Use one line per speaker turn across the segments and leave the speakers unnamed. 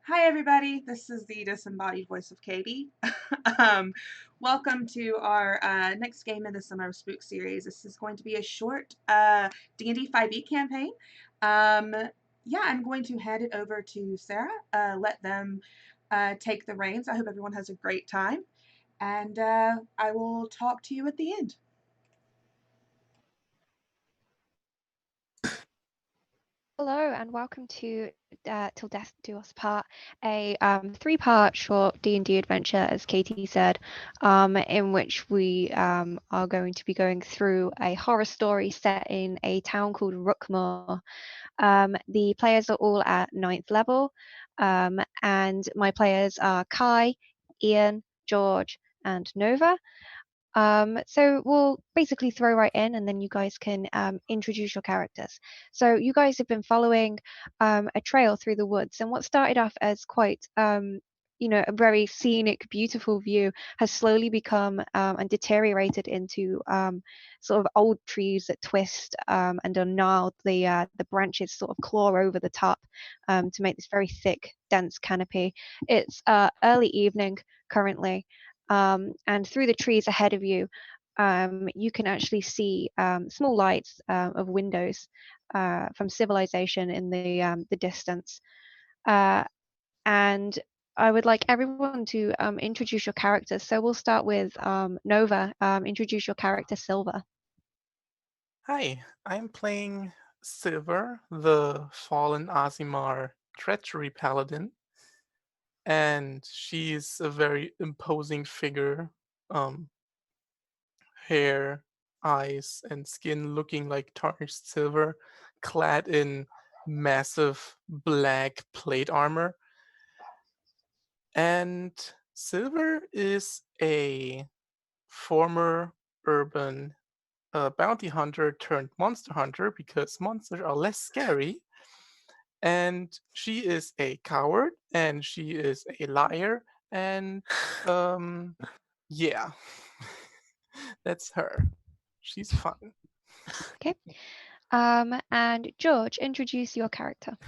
Hi, everybody. This is the disembodied voice of Katie. um, Welcome to our next game in the Summer of Spooks series. This is going to be a short D&D5e campaign. Yeah, I'm going to hand it over to Sarah. Let them take the reins. I hope everyone has a great time. And I will talk to you at the end.
Hello and welcome to Till Death Do Us Part, a three-part short D&D adventure, as Katie said, in which we are going to be going through a horror story set in a town called Rookmoor. The players are all at 9th level, and my players are Kai, Ian, George, and Nova. So we'll basically throw right in and then you guys can introduce your characters. So you guys have been following a trail through the woods, and what started off as quite a very scenic, beautiful view has slowly become and deteriorated into sort of old trees that twist and are gnarled. The branches sort of claw over the top to make this very thick, dense canopy. It's early evening currently. And through the trees ahead of you, you can actually see small lights of windows from civilization in the distance. And I would like everyone to introduce your characters. So we'll start with Nova. Introduce your character, Silver.
Hi, I'm playing Silver, the fallen Azimar treachery paladin, and she's a very imposing figure. Hair, eyes, and skin looking like tarnished silver, clad in massive black plate armor. And Silver is a former urban bounty hunter turned monster hunter because monsters are less scary. And she is a coward and she is a liar. And yeah, that's her. She's fun.
Okay. And George, introduce your character.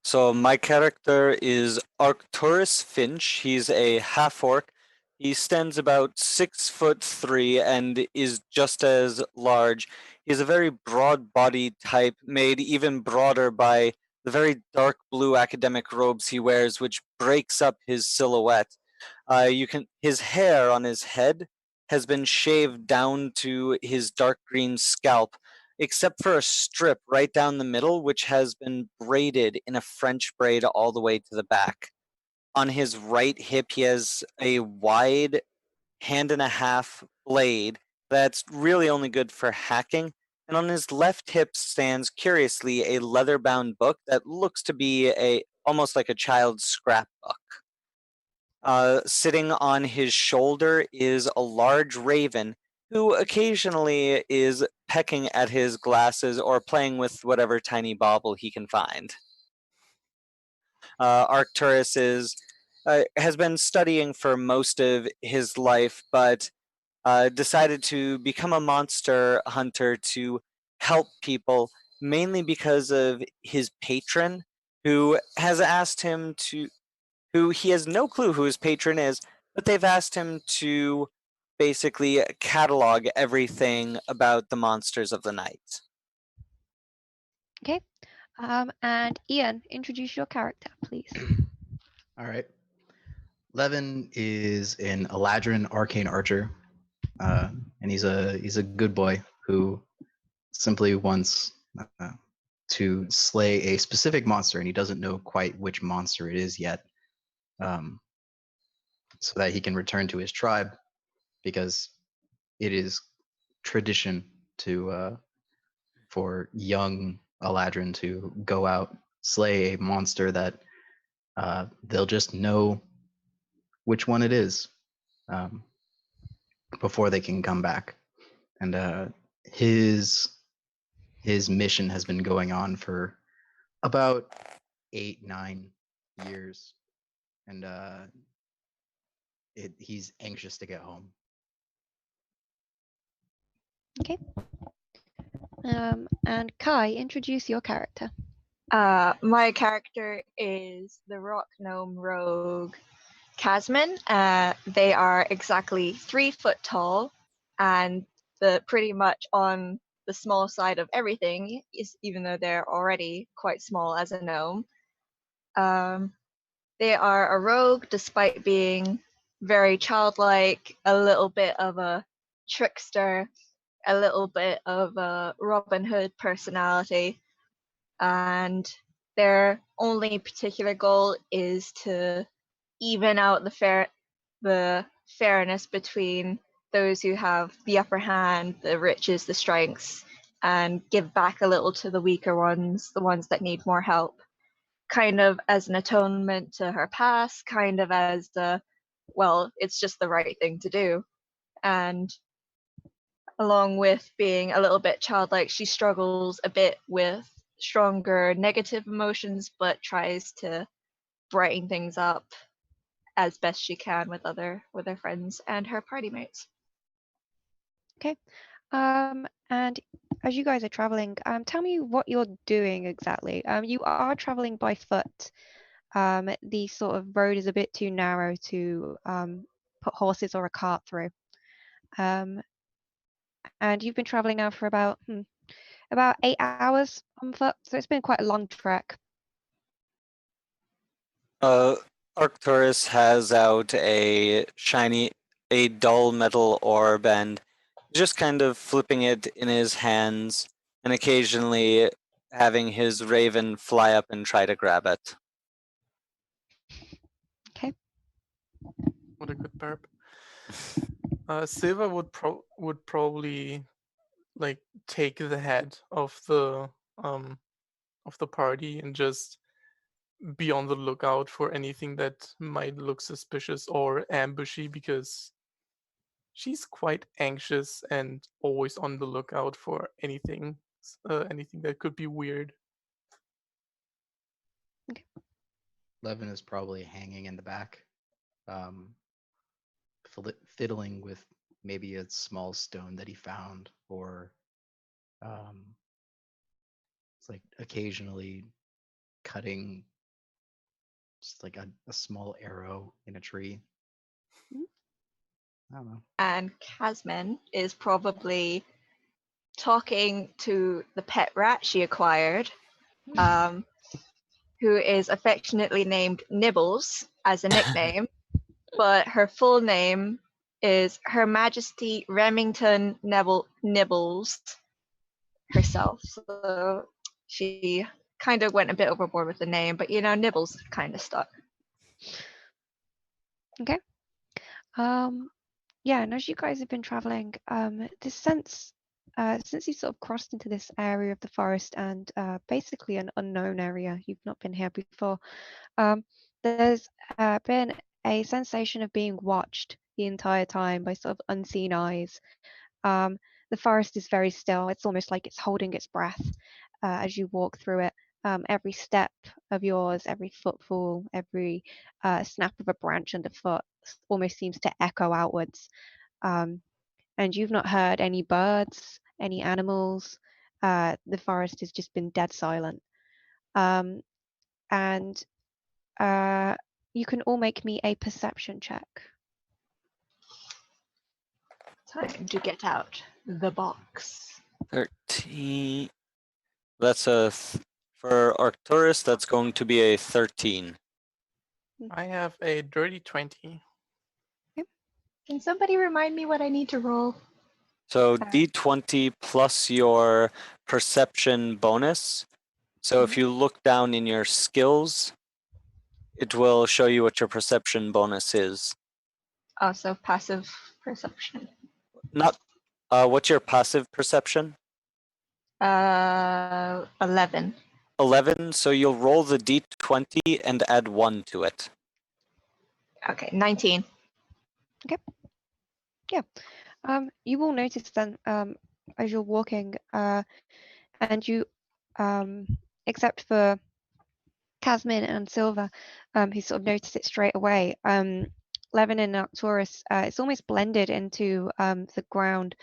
So my character is Arcturus Finch. He's a half-orc. He stands about 6'3" and is just as large. He's a very broad-bodied type, made even broader by the very dark blue academic robes he wears, which breaks up his silhouette. His hair on his head has been shaved down to his dark green scalp, except for a strip right down the middle, which has been braided in a French braid all the way to the back. On his right hip, he has a wide hand and a half blade that's really only good for hacking. And on his left hip stands, curiously, a leather-bound book that looks to be almost like a child's scrapbook. Sitting on his shoulder is a large raven who occasionally is pecking at his glasses or playing with whatever tiny bauble he can find. Arcturus has been studying for most of his life, but decided to become a monster hunter to help people, mainly because of his patron, who has asked him to who he has no clue who his patron is, but they've asked him to basically catalog everything about the monsters of the night.
Okay. And Ian, introduce your character, please.
All right. Levin is an Eladrin arcane archer, and he's a good boy who simply wants to slay a specific monster, and he doesn't know quite which monster it is yet, so that he can return to his tribe, because it is tradition to for young Eladrin to go out, slay a monster that they'll just know which one it is before they can come back. And his mission has been going on for about 8-9 years, and he's anxious to get home.
Okay. And Kai, introduce your character.
My character is the rock gnome rogue Casman. They are exactly 3 foot tall, and pretty much on the small side of everything, even though they're already quite small as a gnome. They are a rogue despite being very childlike, a little bit of a trickster, a little bit of a Robin Hood personality, and their only particular goal is to even out the fairness between those who have the upper hand, the riches, the strengths, and give back a little to the weaker ones, the ones that need more help, kind of as an atonement to her past, kind of as it's just the right thing to do. And along with being a little bit childlike, she struggles a bit with stronger negative emotions, but tries to brighten things up as best she can with her friends and her party mates.
Okay. And as you guys are traveling, tell me what you're doing exactly. You are traveling by foot. The sort of road is a bit too narrow to put horses or a cart through. And you've been traveling now for about 8 hours on foot, so it's been quite a long trek.
Arcturus has out a dull metal orb and just kind of flipping it in his hands and occasionally having his raven fly up and try to grab it.
Okay.
What a good burp. Silva would probably like take the head of the party and just be on the lookout for anything that might look suspicious or ambushy, because she's quite anxious and always on the lookout for anything that could be weird.
Levin is probably hanging in the back, fiddling with maybe a small stone that he found, or it's like occasionally cutting just like a small arrow in a tree. I don't know.
And Casman is probably talking to the pet rat she acquired, who is affectionately named Nibbles as a nickname, but her full name is Her Majesty Remington Nibbles herself. So she kind of went a bit overboard with the name, but Nibbles kind of stuck.
Okay. Yeah, and as you guys have been traveling, this sense, since you sort of crossed into this area of the forest and basically an unknown area, you've not been here before, there's been a sensation of being watched the entire time by sort of unseen eyes. The forest is very still. It's almost like it's holding its breath as you walk through it. Every step of yours, every footfall, every snap of a branch underfoot almost seems to echo outwards. And you've not heard any birds, any animals. The forest has just been dead silent. And you can all make me a perception check.
Time to get out the box.
13. That's for Arcturus, that's going to be a 13.
I have a dirty 20.
Can somebody remind me what I need to roll?
So D20 plus your perception bonus. So if you look down in your skills, it will show you what your perception bonus is.
Oh, so passive perception.
Not what's your passive perception?
11.
11. So you'll roll the D20 and add 1 to it.
Okay, 19.
You will notice then as you're walking, and you, except for Casmin and Silva, who sort of notice it straight away, Levin and Arcturus, it's almost blended into the ground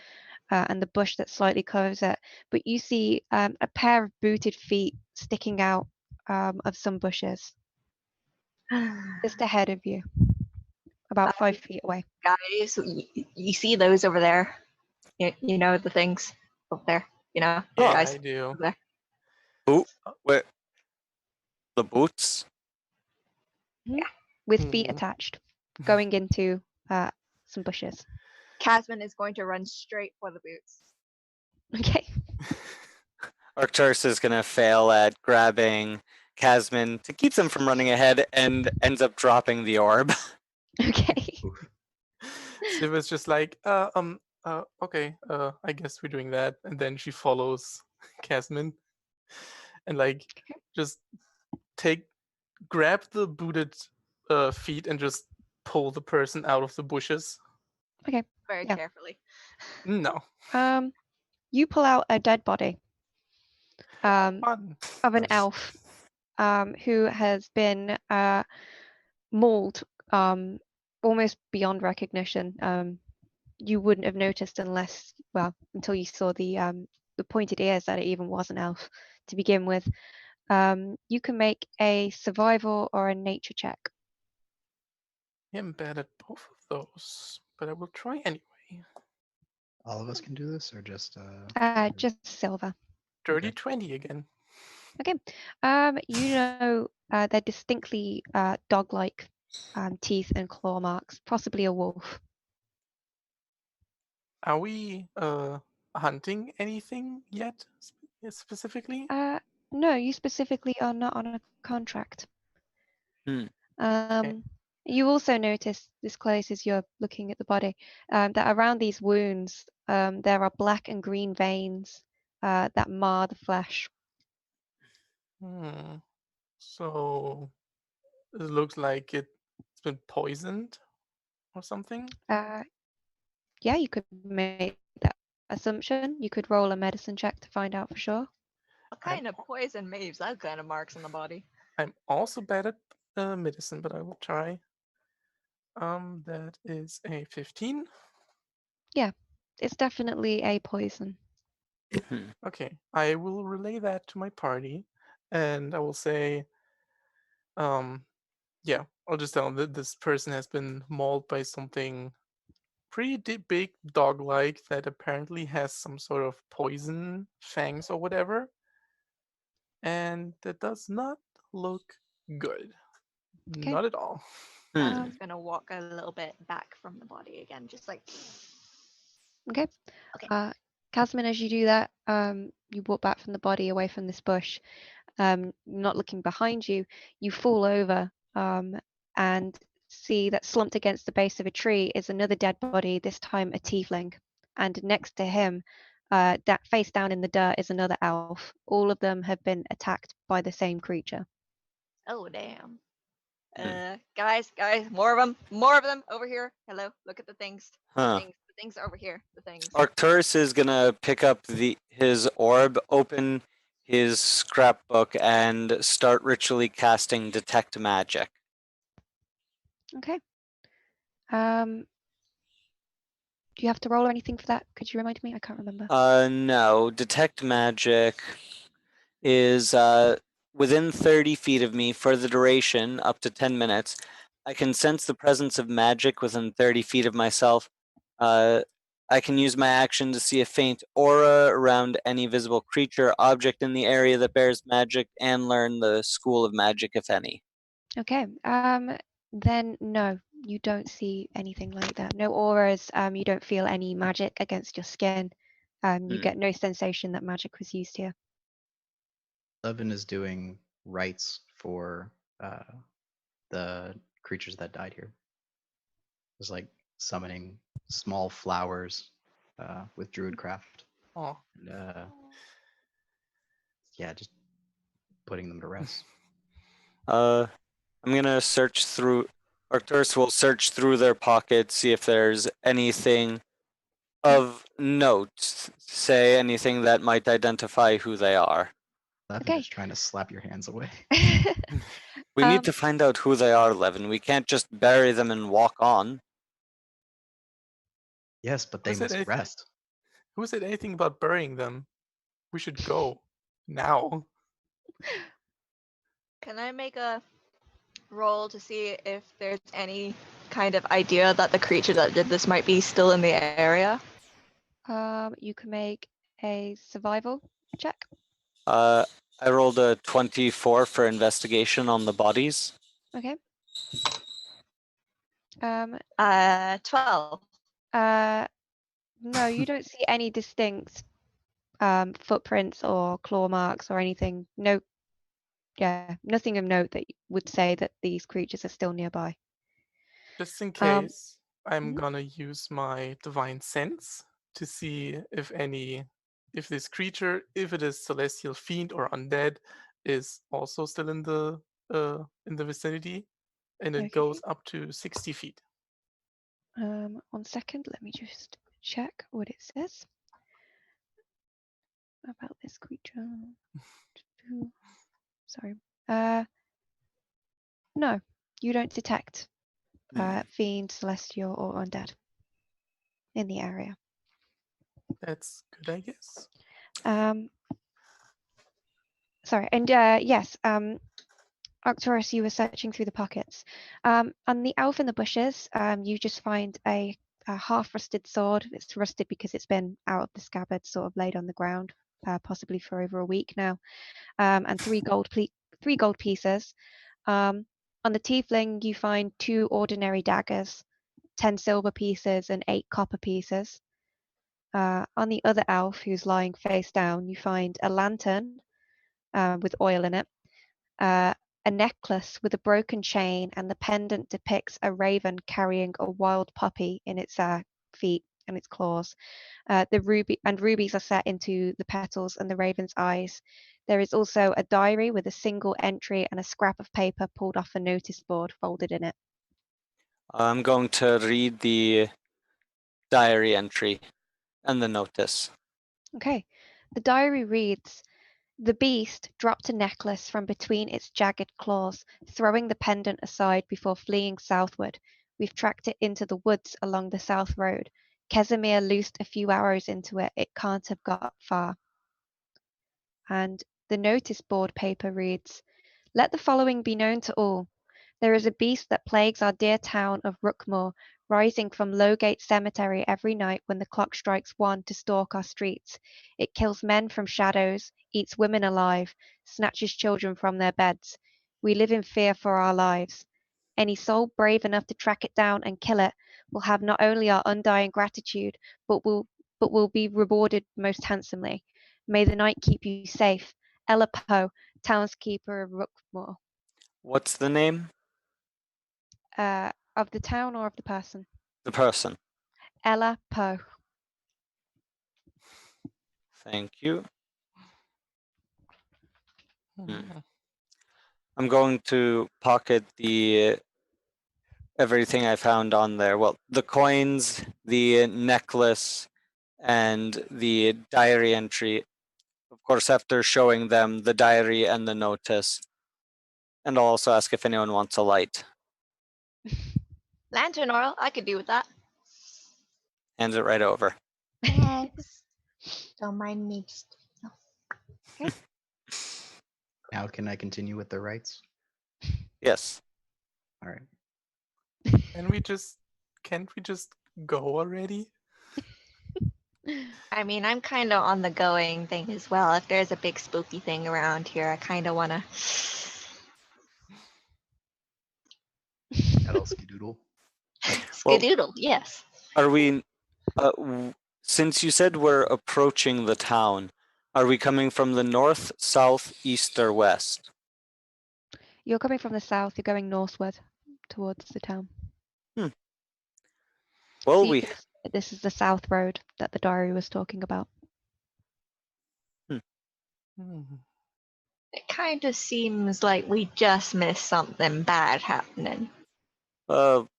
and the bush that slightly covers it. But you see a pair of booted feet sticking out of some bushes, just ahead of you, about 5 feet away.
Guys, you see those over there? You know the things over there. You know,
Yeah,
guys
I do.
over there.
Where the boots?
With feet
Mhm.
attached, going into some bushes.
Casman is going to run straight for the boots.
Okay.
Arcturus is gonna fail at grabbing Casman to keep them from running ahead and ends up dropping the orb.
Okay.
Shiv is just like, okay, I guess we're doing that. And then she follows Casman and like just grab the booted feet and just pull the person out of the bushes.
Okay.
Very
Yeah.
carefully.
No.
You pull out a dead body
Fun.
of an elf who has been mauled almost beyond recognition. You wouldn't have noticed until you saw the pointed ears that it even was an elf to begin with. You can make a survival or a nature check.
I'm bad at both of those, but I will try anyway.
All of us can do this, or just
Just silver.
Dirty
Okay.
20 again.
Okay. You know they're distinctly dog-like teeth and claw marks, possibly a wolf.
Are we hunting anything yet specifically?
No, you specifically are not on a contract.
Okay.
You also notice this close as you're looking at the body that around these wounds there are black and green veins that mar the flesh.
So it looks like it's been poisoned or something.
Yeah, you could make that assumption. You could roll a medicine check to find out for sure.
What kind of poison leaves that kind of marks on the body?
I'm also bad at medicine, but I will try. That is a 15.
Yeah, it's definitely a poison.
Okay, I will relay that to my party, and I will say, yeah, I'll just tell them that this person has been mauled by something pretty big, dog-like, that apparently has some sort of poison fangs or whatever, and that does not look good.
Okay.
Not at all.
I'm gonna walk a little bit back from the body again, just like.
Okay.
Okay.
Casman, as you do that, you walk back from the body away from this bush, not looking behind you. You fall over and see that slumped against the base of a tree is another dead body, this time a tiefling. And next to him, that face down in the dirt, is another elf. All of them have been attacked by the same creature.
Oh damn. Guys, more of them over here. Hello, look at the things.
Huh.
The things over here. The things.
Arcturus is gonna pick up his orb, open his scrapbook, and start ritually casting detect magic.
Okay. Do you have to roll or anything for that? Could you remind me? I can't remember.
No. Detect magic is within 30 feet of me for the duration, up to 10 minutes. I can sense the presence of magic within 30 feet of myself. I can use my action to see a faint aura around any visible creature, object in the area that bears magic, and learn the school of magic, if any.
Okay. Then no, you don't see anything like that. No auras. You don't feel any magic against your skin. You get no sensation that magic was used here.
Levin is doing rites for the creatures that died here. It's like summoning small flowers with druidcraft.
Oh.
And, yeah, just putting them to rest.
I'm gonna search through. Arcturus will search through their pockets, see if there's anything of note, say anything that might identify who they are.
Levin is trying to slap your hands away.
We need to find out who they are, Levin. We can't just bury them and walk on.
Yes, but they must rest.
Who said anything about burying them? We should go now.
Can I make a roll to see if there's any kind of idea that the creature that did this might be still in the area?
You can make a survival check.
I rolled a 24 for investigation on the bodies.
Okay.
12.
No, you don't see any distinct footprints or claw marks or anything. No, yeah, nothing of note that would say that these creatures are still nearby.
Just in
Um,
case, I'm
mhm.
gonna use my divine sense to see if this creature, if it is celestial fiend or undead, is also still in the vicinity, and it
Okay.
goes up to 60 feet.
1 second, let me just check what it says about this creature. Sorry. No, you don't detect fiend, celestial, or undead in the area.
That's good, I guess.
Sorry, and yes, Arcturus, you were searching through the pockets. On the elf in the bushes, you just find a half-rusted sword. It's rusted because it's been out of the scabbard, sort of laid on the ground, possibly for over a week now, and three gold pieces. On the tiefling, you find 2 ordinary daggers, 10 silver pieces, and 8 copper pieces. On the other elf, who's lying face down, you find a lantern with oil in it, a necklace with a broken chain, and the pendant depicts a raven carrying a wild puppy in its feet and its claws. The rubies are set into the petals and the raven's eyes. There is also a diary with a single entry and a scrap of paper pulled off a notice board folded in it.
I'm going to read the diary entry and the notice.
Okay. The diary reads, "The beast dropped a necklace from between its jagged claws, throwing the pendant aside before fleeing southward. We've tracked it into the woods along the south road. Casimir loosed a few arrows into it. It can't have got far." And the notice board paper reads, "Let the following be known to all. There is a beast that plagues our dear town of Rookmoor, rising from Lowgate Cemetery every night when the clock strikes 1 to stalk our streets. It kills men from shadows, eats women alive, snatches children from their beds. We live in fear for our lives. Any soul brave enough to track it down and kill it will have not only our undying gratitude, but will be rewarded most handsomely. May the night keep you safe. Ella Poe, townskeeper of Rookmoor."
What's the name?
Of the town or of the person?
The person.
Ella Poe.
Thank you.
Hmm.
I'm going to pocket everything I found on there. Well, the coins, the necklace, and the diary entry. Of course, after showing them the diary and the notice. And I'll also ask if anyone wants a light.
Lantern oil, I could do with that.
Hands it right over.
Thanks. Don't mind me.
Now can I continue with the rites?
Yes.
All right.
Can't we just go already?
I mean, I'm kind of on the going thing as well. If there's a big spooky thing around here, I kind of want to.
That'll skedoodle.
Skadoodle, yes.
Are we, since you said we're approaching the town, are we coming from the north, south, east, or west?
You're coming from the south, you're going northward towards the town.
Well,
So this is the south road that the diary was talking about.
Hmm.
It kind of seems like we just missed something bad happening.
well,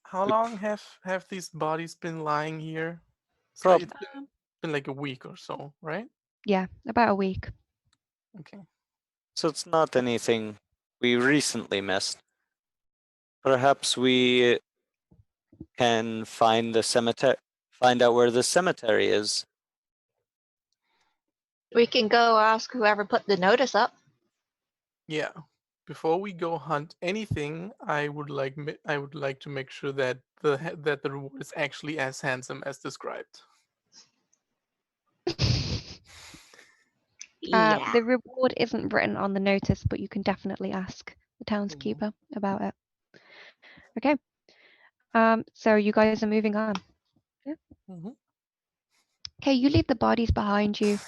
How long have these bodies been lying here?
Prob-
It's been like a week or so, right?
Yeah, about a week.
Okay.
so it's not anything we recently missed. Perhaps we can find out where the cemetery is.
We can go ask whoever put the notice up.
Yeah. Before we go hunt anything, I would like to make sure that the reward is actually as handsome as described.
Yeah.
The reward isn't written on the notice, but you can definitely ask the townskeeper about it. Okay. So you guys are moving on.
Mhm.
Okay, you leave the bodies behind you,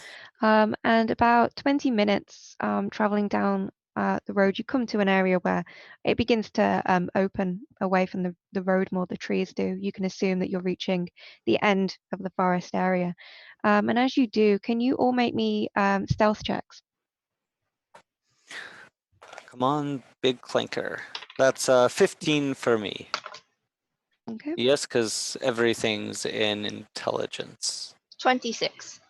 and about 20 minutes traveling down the road, you come to an area where it begins to open away from the road more the trees do. You can assume that you're reaching the end of the forest area. And as you do, can you all make me stealth checks?
Come on, big clinker. That's 15 for me.
Okay.
Yes, because everything's in intelligence.
26.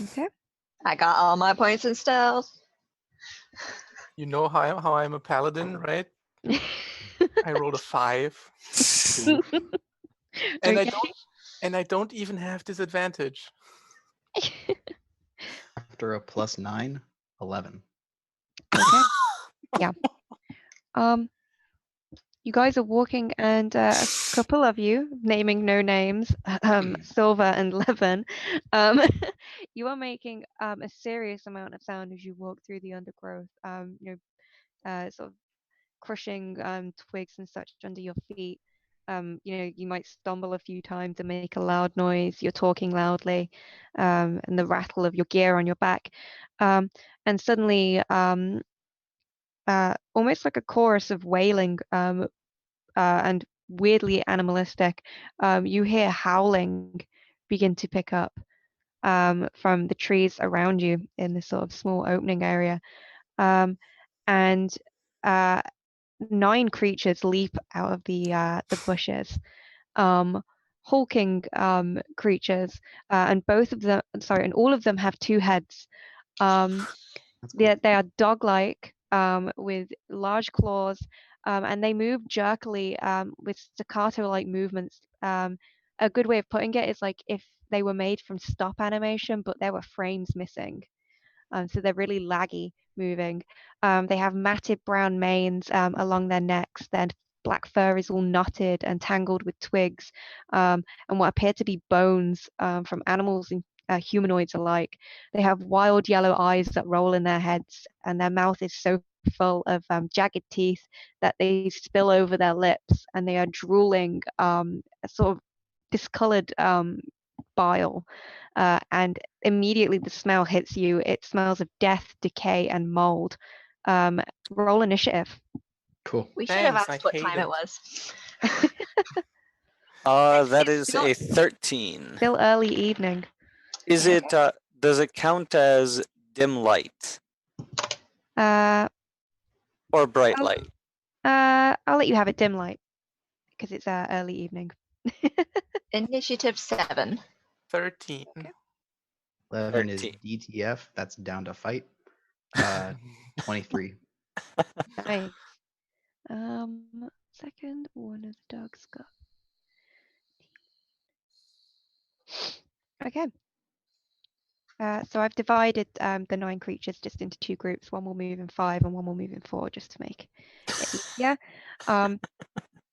Okay.
I got all my points in stealth.
You know how I'm a paladin, right? I rolled a 5, and
Okay.
I don't even have disadvantage.
After a +9, 11.
Okay. Yeah. You guys are walking, and a couple of you, naming no names, Silver and Levin, you are making a serious amount of sound as you walk through the undergrowth. Sort of crushing twigs and such under your feet. You might stumble a few times and make a loud noise. You're talking loudly, and the rattle of your gear on your back, and suddenly, almost like a chorus of wailing, and weirdly animalistic, you hear howling begin to pick up from the trees around you in this sort of small opening area, and 9 creatures leap out of the bushes, hulking creatures, and all of them have 2 heads.
That's cool.
They are dog-like, with large claws, and they move jerkily, with staccato-like movements. A good way of putting it is like if they were made from stop animation, but there were frames missing. So they're really laggy moving. They have matted brown manes along their necks. Their black fur is all knotted and tangled with twigs, and what appear to be bones from animals and humanoids alike. They have wild yellow eyes that roll in their heads, and their mouth is so full of jagged teeth that they spill over their lips, and they are drooling a sort of discolored bile. And immediately the smell hits you. It smells of death, decay, and mold. Roll initiative.
Cool.
We should have
Thanks, I
asked what
hate
time it
it.
was.
That is
still-
a 13.
Still early evening.
Is it? Does it count as dim light
Uh,
or bright
I'll,
light?
I'll let you have it dim light because it's early evening.
Initiative 7.
13.
11 is
13.
DTF. That's down to fight. 23.
Nice. Second, one of the dogs got. Okay. So I've divided the 9 creatures just into 2 groups. One will move in 5 and one will move in 4, just to make it easier.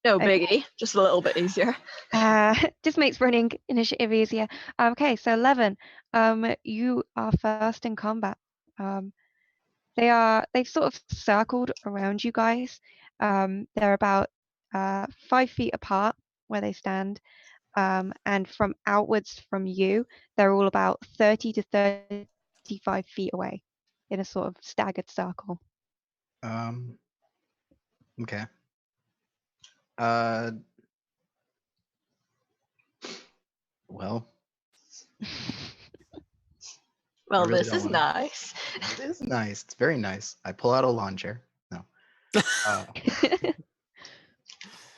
No
Okay.
biggie, just a little bit easier.
Just makes running initiative easier. Okay, so 11, you are first in combat. They've sort of circled around you guys. They're about 5 feet apart where they stand. And from outwards from you, they're all about 30 to 35 feet away in a sort of staggered circle.
Okay. Well,
Well,
really
this
don't
is
wanna-
nice.
it is nice. It's very nice. I pull out a lawn chair. No.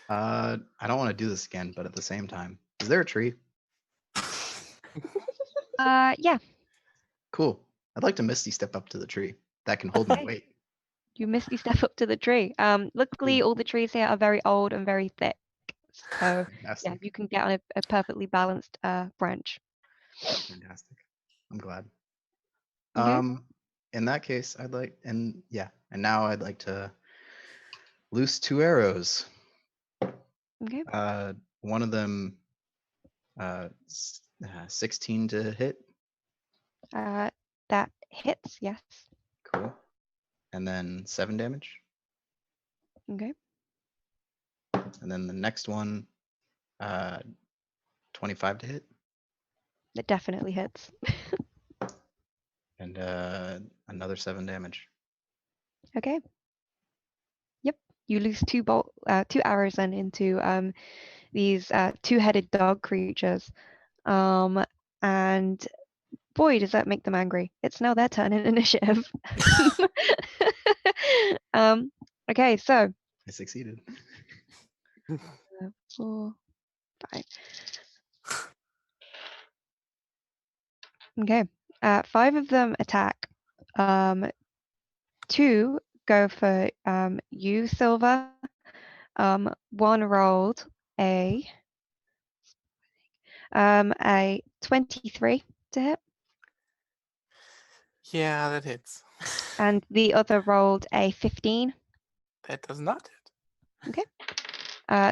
I don't want to do this again, but at the same time, is there a tree?
Yeah,
Cool. I'd like to Misty step up to the tree. That can hold my
Okay.
weight.
you misty step up to the tree. Luckily, all the trees here are very old and very thick. So yeah,
Fantastic.
you can get on a perfectly balanced branch.
Fantastic. I'm glad.
Okay.
in that case, and now I'd like to loose 2 arrows.
Okay.
One of them, 16 to hit.
That hits, yes.
Cool. And then 7 damage.
Okay.
And then the next one, 25 to hit.
That definitely hits.
And another 7 damage.
Okay. Yep. You lose 2 arrows then into these 2-headed dog creatures. And boy, does that make them angry. It's now their turn in initiative. Okay, so
I succeeded.
4, 5. Okay. 5 of them attack. 2 go for you, Silver. 1 rolled a 23 to hit,
Yeah, that hits.
and the other rolled a 15.
That does not hit.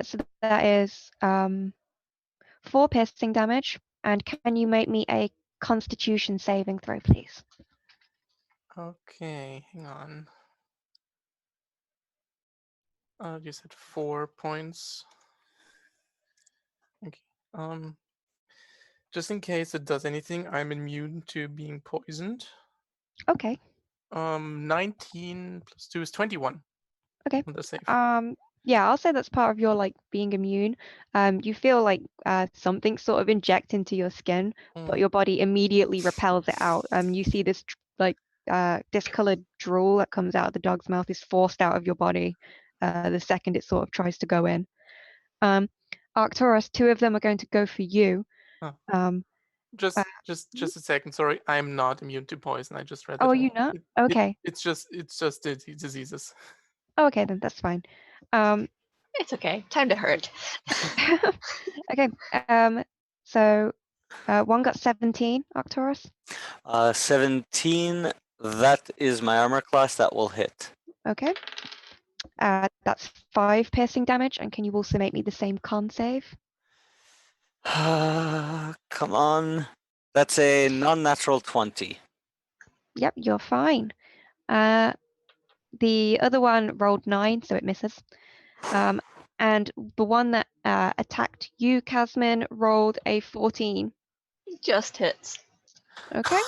So that is 4 piercing damage. And can you make me a Constitution saving throw, please?
Okay, hang on. You said 4 points. Okay. Just in case it does anything, I'm immune to being poisoned.
Okay.
19 plus 2 is 21.
Okay.
On the save.
Yeah, I'll say that's part of your like being immune. You feel like something sort of inject into your skin, but your body immediately repels it out. You see this discolored drool that comes out of the dog's mouth is forced out of your body the second it sort of tries to go in. Arcturus, 2 of them are going to go for you.
Just a second. Sorry, I'm not immune to poison. I just read that.
Oh, are you not? Okay.
It's just diseases.
Oh, okay, then that's fine.
It's okay. Time to hurt.
Okay. So 1 got 17, Arcturus.
17. That is my armor class. That will hit.
Okay. That's 5 piercing damage, and can you also make me the same con save?
Come on. That's a non-natural 20.
Yep, you're fine. The other one rolled 9, so it misses. And the one that attacked you, Casmin, rolled a 14.
Just hits.
Okay.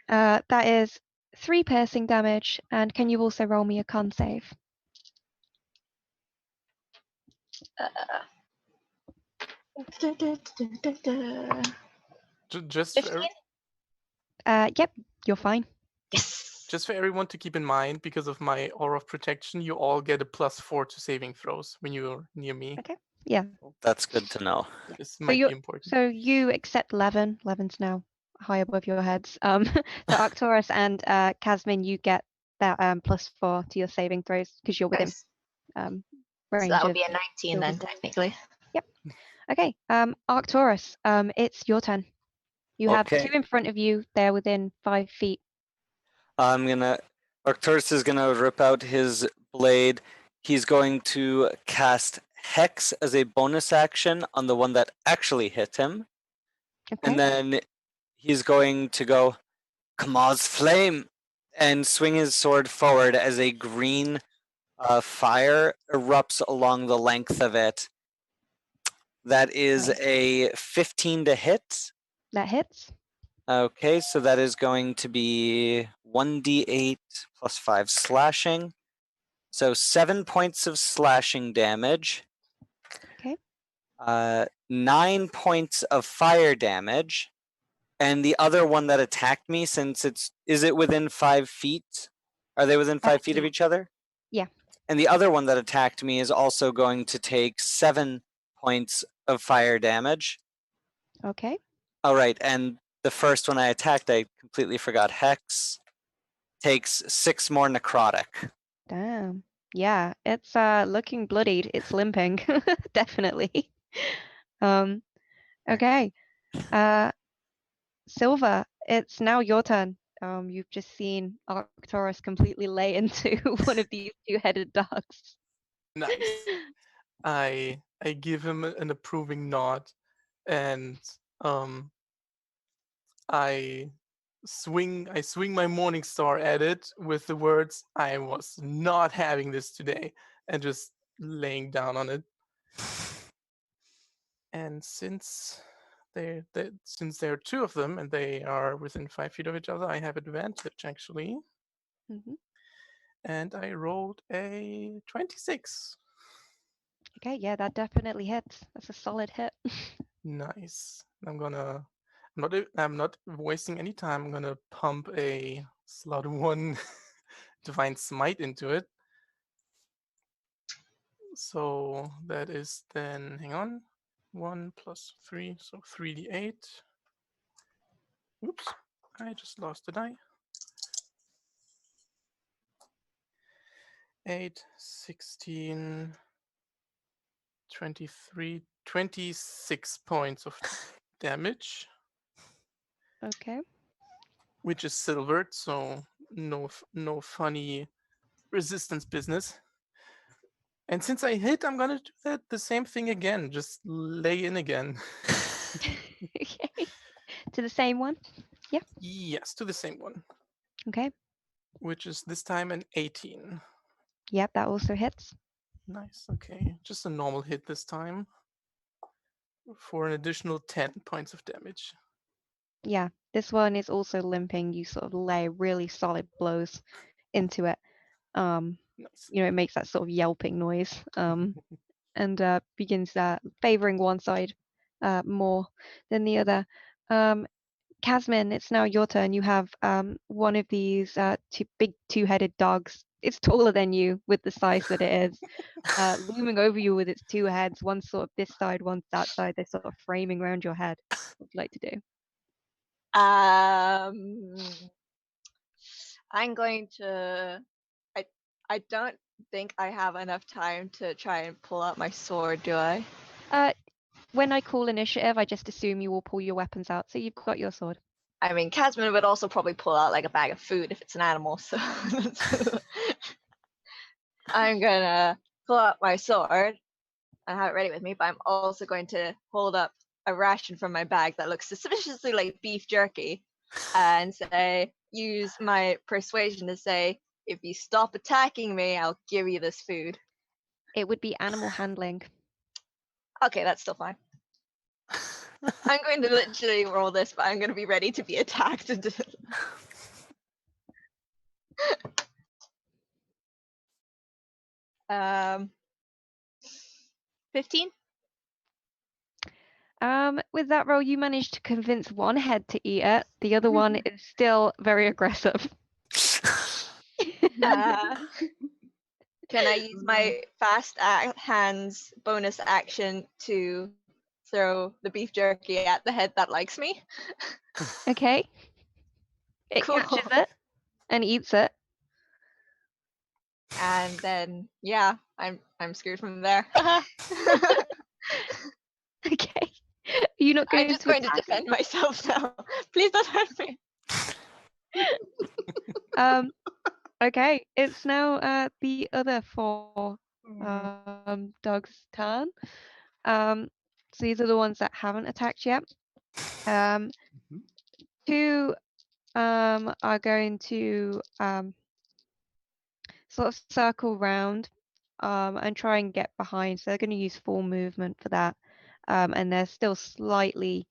That is 3 piercing damage, and can you also roll me a con save?
Just
15?
Yep, you're fine.
Yes.
Just for everyone to keep in mind, because of my aura of protection, you all get a +4 to saving throws when you're near me.
Okay. Yeah.
That's good to know.
This might be important.
So you accept 11. 11's now high above your heads. So Arcturus and Casmin, you get that +4 to your saving throws because you're within
Nice.
range.
So that would
of
be a 19 then,
Silver's.
technically.
Yep. Okay. Arcturus, it's your turn. You have
Okay.
2 in front of you. They're within 5 feet.
Arcturus is gonna rip out his blade. He's going to cast Hex as a bonus action on the one that actually hit him.
Okay.
And then he's going to go, Kamaz Flame, and swing his sword forward as a green fire erupts along the length of it. That is
Nice.
a 15 to hit.
That hits.
Okay, so that is going to be 1d8 plus 5 slashing. So 7 points of slashing damage.
Okay.
9 points of fire damage. And the other one that attacked me, since is it within 5 feet? Are they within 5 feet of each other?
Yeah.
And the other one that attacked me is also going to take 7 points of fire damage.
Okay.
All right, and the first one I attacked, I completely forgot Hex. Takes 6 more necrotic.
Damn. Yeah, it's looking bloodied. It's limping. Definitely. Okay. Silver, it's now your turn. you've just seen Arcturus completely lay into one of these two-headed dogs.
Nice. I give him an approving nod, and I swing my morning star at it with the words, "I was not having this today," and just laying down on it. And since there are two of them and they are within 5 feet of each other, I have advantage actually.
Mhm.
And I rolled a 26.
Okay, yeah, that definitely hits. That's a solid hit.
Nice. I'm not wasting any time. I'm gonna pump a slot 1 divine smite into it. So that is then, hang on, 1 plus 3, so 3d8. Oops, I just lost a die. 8, 16, 23, 26 points of damage,
Okay.
which is silvered, so no funny resistance business. And since I hit, I'm gonna do the same thing again. Just lay in again.
Okay. To the same one?
Yes, to the same one,
Okay.
which is this time an 18.
Yep, that also hits.
Nice, okay. Just a normal hit this time for an additional 10 points of damage.
Yeah, this one is also limping. You sort of lay really solid blows into it.
Nice.
It makes that sort of yelping noise. And begins favoring one side more than the other. Casmin, it's now your turn. You have one of these big two-headed dogs. It's taller than you with the size that it is, looming over you with its two heads, one sort of this side, one that side. They're sort of framing around your head. What would you like to do?
I'm going to. I don't think I have enough time to try and pull out my sword, do I?
When I call initiative, I just assume you will pull your weapons out. So you've got your sword.
I mean, Casman would also probably pull out like a bag of food if it's an animal, so I'm gonna pull out my sword and have it ready with me, but I'm also going to hold up a ration from my bag that looks suspiciously like beef jerky and use my persuasion to say, if you stop attacking me, I'll give you this food.
It would be animal handling.
Okay, that's still fine. I'm going to literally roll this, but I'm going to be ready to be attacked. 15?
With that roll, you managed to convince one head to eat it. The other one is still very aggressive.
Can I use my fast hands bonus action to throw the beef jerky at the head that likes me?
Okay. It
Cool.
catches it and eats it.
And then, yeah, I'm screwed from there.
Okay. You're not going
I'm just
to
going to
attack
defend myself now. Please don't hurt me.
Okay. It's now the other four dogs' turn. So these are the ones that haven't attacked yet. Two are going to sort of circle round and try and get behind. So they're going to use full movement for that. And they're still slightly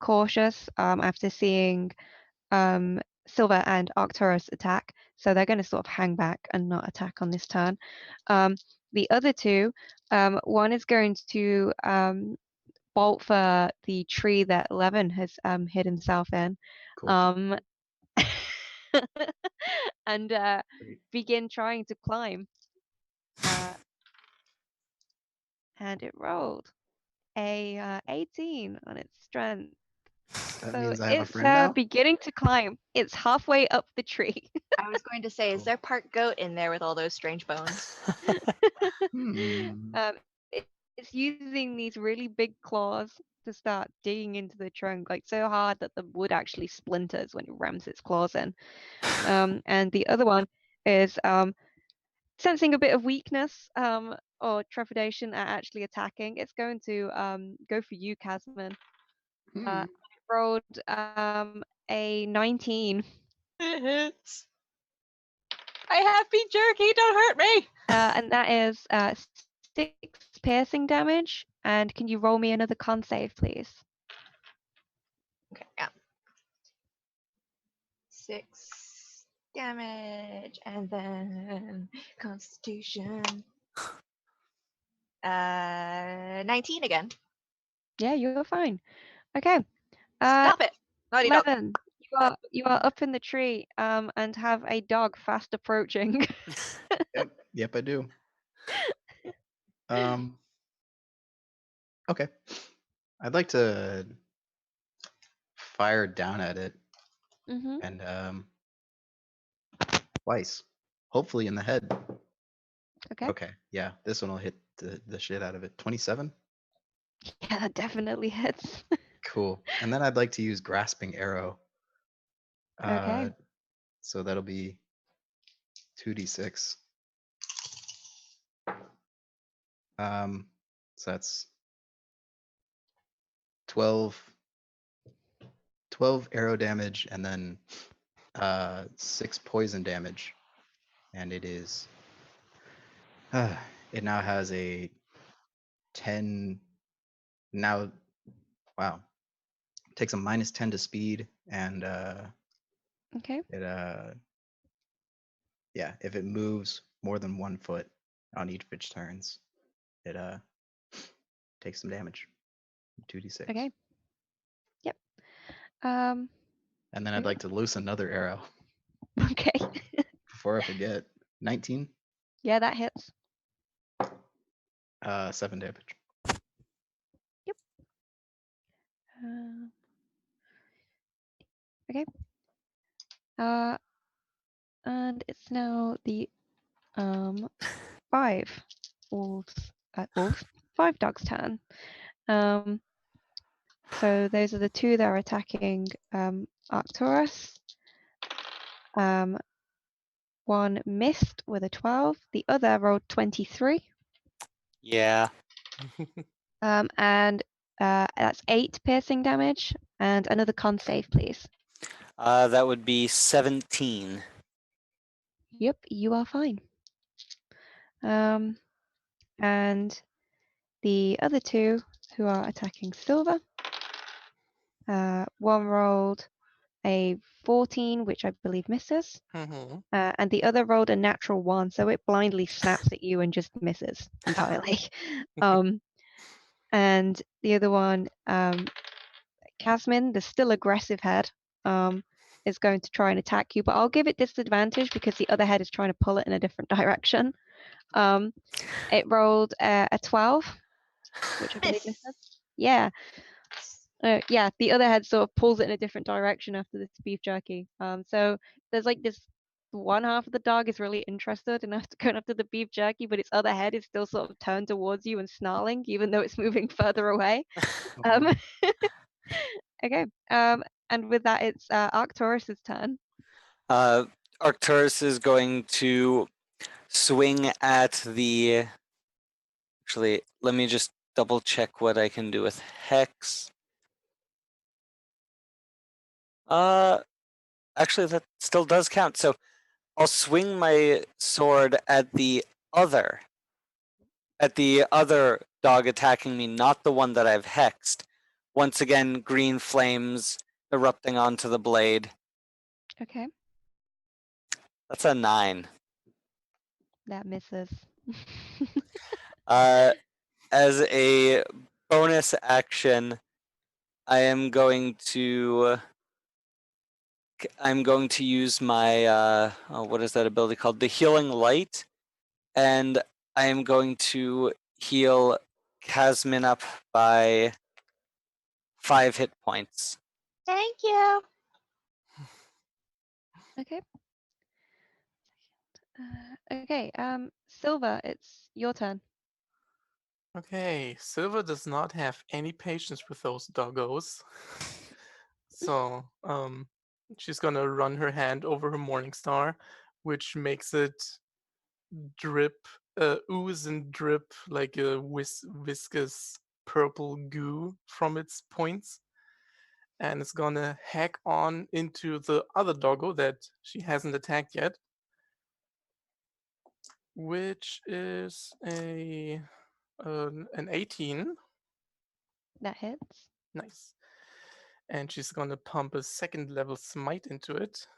cautious after seeing Silver and Arcturus attack. So they're going to sort of hang back and not attack on this turn. The other two, one is going to bolt for the tree that Levin has hid himself in.
Cool.
And begin trying to climb. And it rolled a 18 on its strength.
That
So
means I have a
it's
friend now.
beginning to climb. It's halfway up the tree.
I was going to say, is there part goat in there with all those strange bones?
Hmm.
It's using these really big claws to start digging into the trunk, like so hard that the wood actually splinters when it rams its claws in. And the other one is sensing a bit of weakness or trepidation at actually attacking. It's going to go for you, Casman. It rolled a 19.
It hits. I have been jerky. Don't hurt me.
And that is 6 piercing damage. And can you roll me another con save, please?
Okay, yeah. 6 damage, and then Constitution. 19 again.
Yeah, you're fine. Okay.
Stop it. Naughty dog.
Levin, you are up in the tree and have a dog fast approaching.
Yep, I do. Okay. I'd like to fire down at it
Mm-hmm.
and twice. Hopefully in the head.
Okay.
Okay. Yeah, this one will hit the shit out of it. 27?
Yeah, that definitely hits.
Cool. And then I'd like to use grasping arrow.
Okay.
So that'll be 2d6. So that's 12 arrow damage and then 6 poison damage. And it is it now has a 10 now. Wow. Takes a -10 to speed and
Okay.
it yeah, if it moves more than 1 foot on each of its turns, it takes some damage. 2d6.
Okay. Yep.
And then I'd
Okay.
like to loose another arrow
Okay.
before I forget. 19,
Yeah, that hits.
7 damage.
Yep. Okay. And it's now the 5 5 dogs' turn. So those are the 2 that are attacking Arcturus. One missed with a 12. The other rolled 23.
Yeah.
And that's 8 piercing damage. And another con save, please.
That would be 17.
Yep, you are fine. And the other 2 who are attacking Silver, one rolled a 14, which I believe misses,
Mm-hmm.
and the other rolled a natural 1, so it blindly snaps at you and just misses entirely. And the other one, Casmin, the still aggressive head, is going to try and attack you, but I'll give it disadvantage because the other head is trying to pull it in a different direction. It rolled a 12, which I believe misses. Yeah. Yeah, the other head sort of pulls it in a different direction after this beef jerky. So there's like this one half of the dog is really interested in going after the beef jerky, but its other head is still sort of turned towards you and snarling, even though it's moving further away. Okay. And with that, it's Arcturus's turn.
Arcturus is going to swing at the. Actually, let me just double check what I can do with Hex. Actually, that still does count. So I'll swing my sword at the other dog attacking me, not the one that I've hexed. Once again, green flames erupting onto the blade.
Okay.
That's a 9.
That misses.
As a bonus action, I am going to use my what is that ability called? The Healing Light, and I am going to heal Casmin up by 5 hit points.
Thank you.
Okay. Okay. Silver, it's your turn.
Okay, Silver does not have any patience with those doggos. So, she's gonna run her hand over her Morningstar, which makes it drip, ooze and drip like a viscous purple goo from its points. And it's gonna hack on into the other doggo that she hasn't attacked yet, which is an 18.
That hits.
Nice. And she's gonna pump a second level smite into it,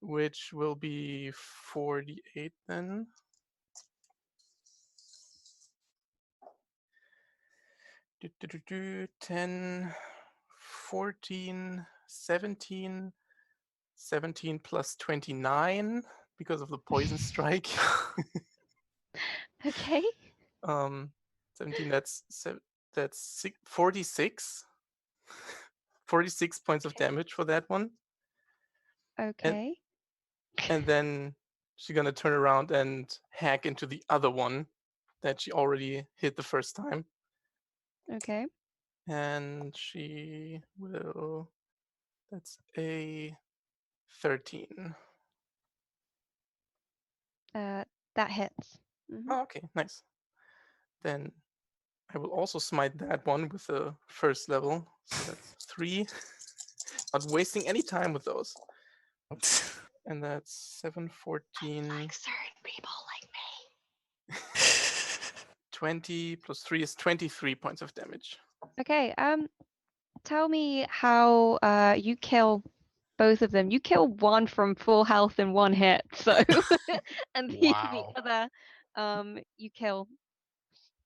which will be 48 then. Do, do, do, do, 10, 14, 17, 17 plus 29 because of the poison strike.
Okay.
17, that's 46. 46 points of damage for that one.
Okay.
And then she's gonna turn around and hack into the other one that she already hit the first time.
Okay.
And she will, that's a 13.
That hits. Mhm.
Oh, okay, nice. Then I will also smite that one with the first level. So that's 3. Not wasting any time with those. And that's 7, 14,
Like certain people like me.
20 plus 3 is 23 points of damage.
Okay. Tell me how you kill both of them. You kill one from full health in one hit, so and the
Wow.
other you kill.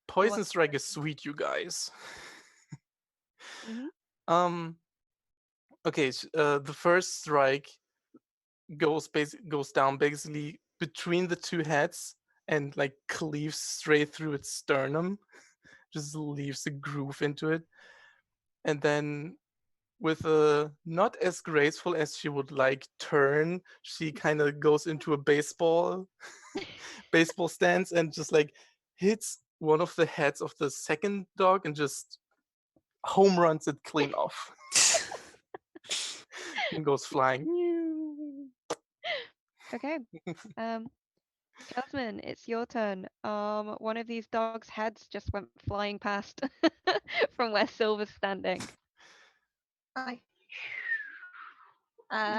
Poison strike is sweet, you guys.
Mhm.
Okay, the first strike goes down basically between the two heads and like cleaves straight through its sternum, just leaves a groove into it. And then with a not as graceful as she would like turn, she kind of goes into a baseball stance and just like hits one of the heads of the second dog and just home runs it clean off. And goes flying.
Okay. Jasmine, it's your turn. One of these dogs' heads just went flying past from where Silver's standing.
Hi.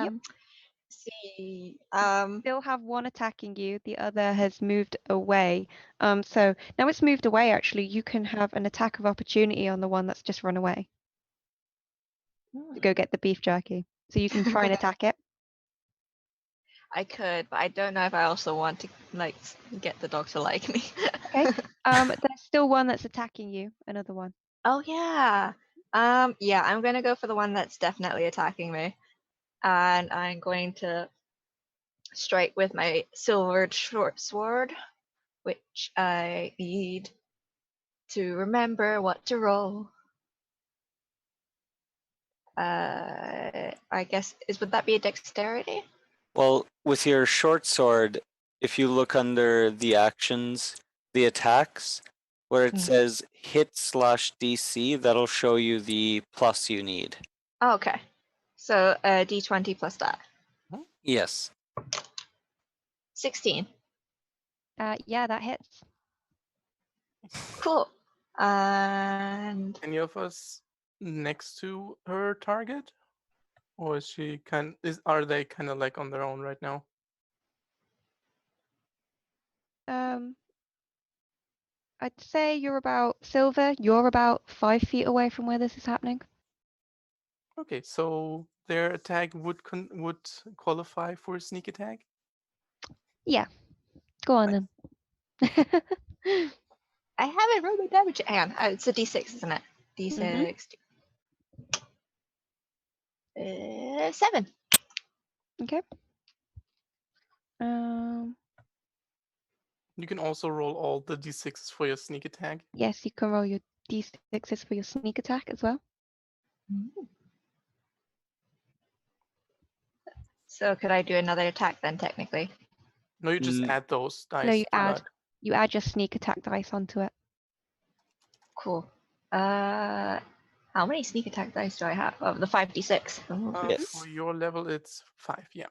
Yep.
See.
Still have one attacking you. The other has moved away. So now it's moved away. Actually, you can have an attack of opportunity on the one that's just run away to go get the beef jerky. So you can try and attack it.
I could, but I don't know if I also want to like get the dog to like me.
Okay. There's still one that's attacking you. Another one.
Oh yeah. Yeah, I'm gonna go for the one that's definitely attacking me. And I'm going to strike with my silvered short sword, which I need to remember what to roll. I guess would that be a dexterity?
Well, with your short sword, if you look under the actions, the attacks, where it says hit/DC, that'll show you the plus you need.
Oh, okay. So d20 plus that.
Yes.
16.
Yeah, that hits.
Cool. And
Any of us next to her target? Or is she are they kind of like on their own right now?
I'd say you're about Silver. You're about 5 feet away from where this is happening.
Okay, so their attack would qualify for a sneak attack?
Yeah. Go on then.
I haven't rolled my damage. Hang on. It's a d6, isn't it? D6. 7.
Okay.
You can also roll all the d6s for your sneak attack.
Yes, you can roll your d6s for your sneak attack as well.
So could I do another attack then, technically?
No, you just add those dice.
No,
to that.
you add your sneak attack dice onto it.
Cool. How many sneak attack dice do I have? Oh, the 5d6.
Yes.
For your level, it's 5. Yeah.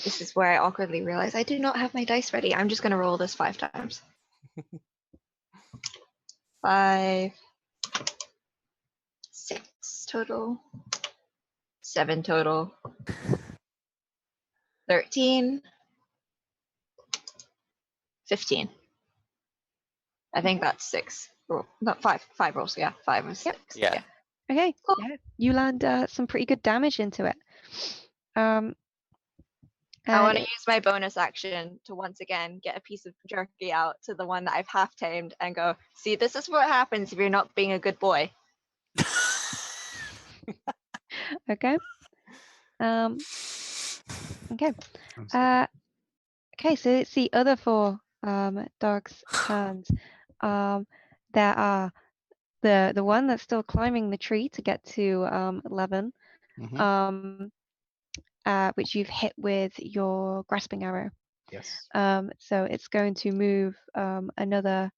This is where I awkwardly realize I do not have my dice ready. I'm just going to roll this 5 times. 5, 6 total, 7 total, 13, 15. I think that's 6. Not 5. 5 rolls. Yeah, 5 or 6.
Yeah.
Okay.
Cool.
Yeah. You land some pretty good damage into it.
I want to
and
use my bonus action to once again get a piece of jerky out to the one that I've half tamed and go, see, this is what happens if you're not being a good boy.
Okay. Okay.
I'm sorry.
Okay, so it's the other 4 dogs' turns. There are the one that's still climbing the tree to get to 11,
Mhm.
which you've hit with your grasping arrow.
Yes.
So it's going to move another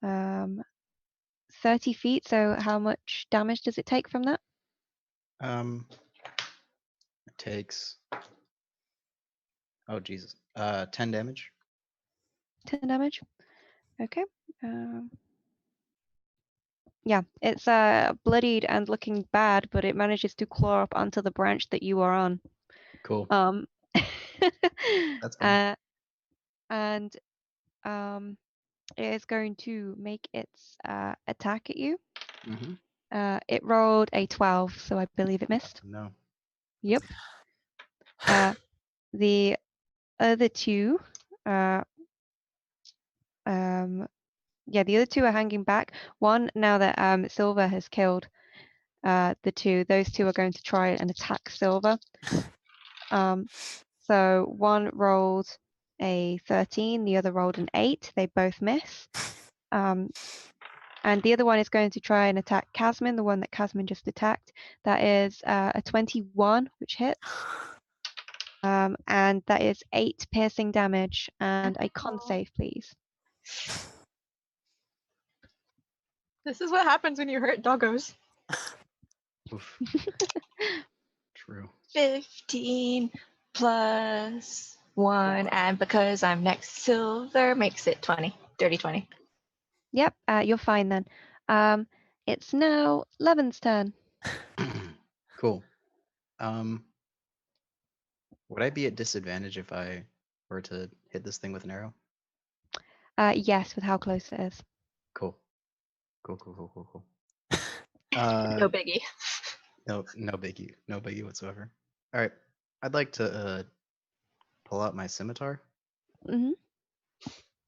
30 feet. So how much damage does it take from that?
It takes. Oh Jesus. 10 damage.
10 damage. Okay. Yeah, it's bloodied and looking bad, but it manages to claw up onto the branch that you are on.
Cool.
That's
fine.
And it is going to make its attack at you.
Mm-hmm.
It rolled a 12, so I believe it missed.
No.
Yep. The other 2, the other 2 are hanging back. One, now that Silver has killed the 2, those 2 are going to try and attack Silver. So one rolled a 13, the other rolled an 8. They both miss. And the other one is going to try and attack Casman, the one that Casman just attacked. That is a 21, which hits. And that is 8 piercing damage and a con save, please.
This is what happens when you hurt doggos.
Oof. True.
15 plus 1, and because I'm next silver, makes it 20. Dirty 20.
Yep, you're fine then. It's now Levin's turn.
Cool. Would I be at disadvantage if I were to hit this thing with an arrow?
Yes, with how close it is.
Cool. Cool.
No biggie.
No biggie. No biggie whatsoever. All right. I'd like to pull out my scimitar
Mm-hmm.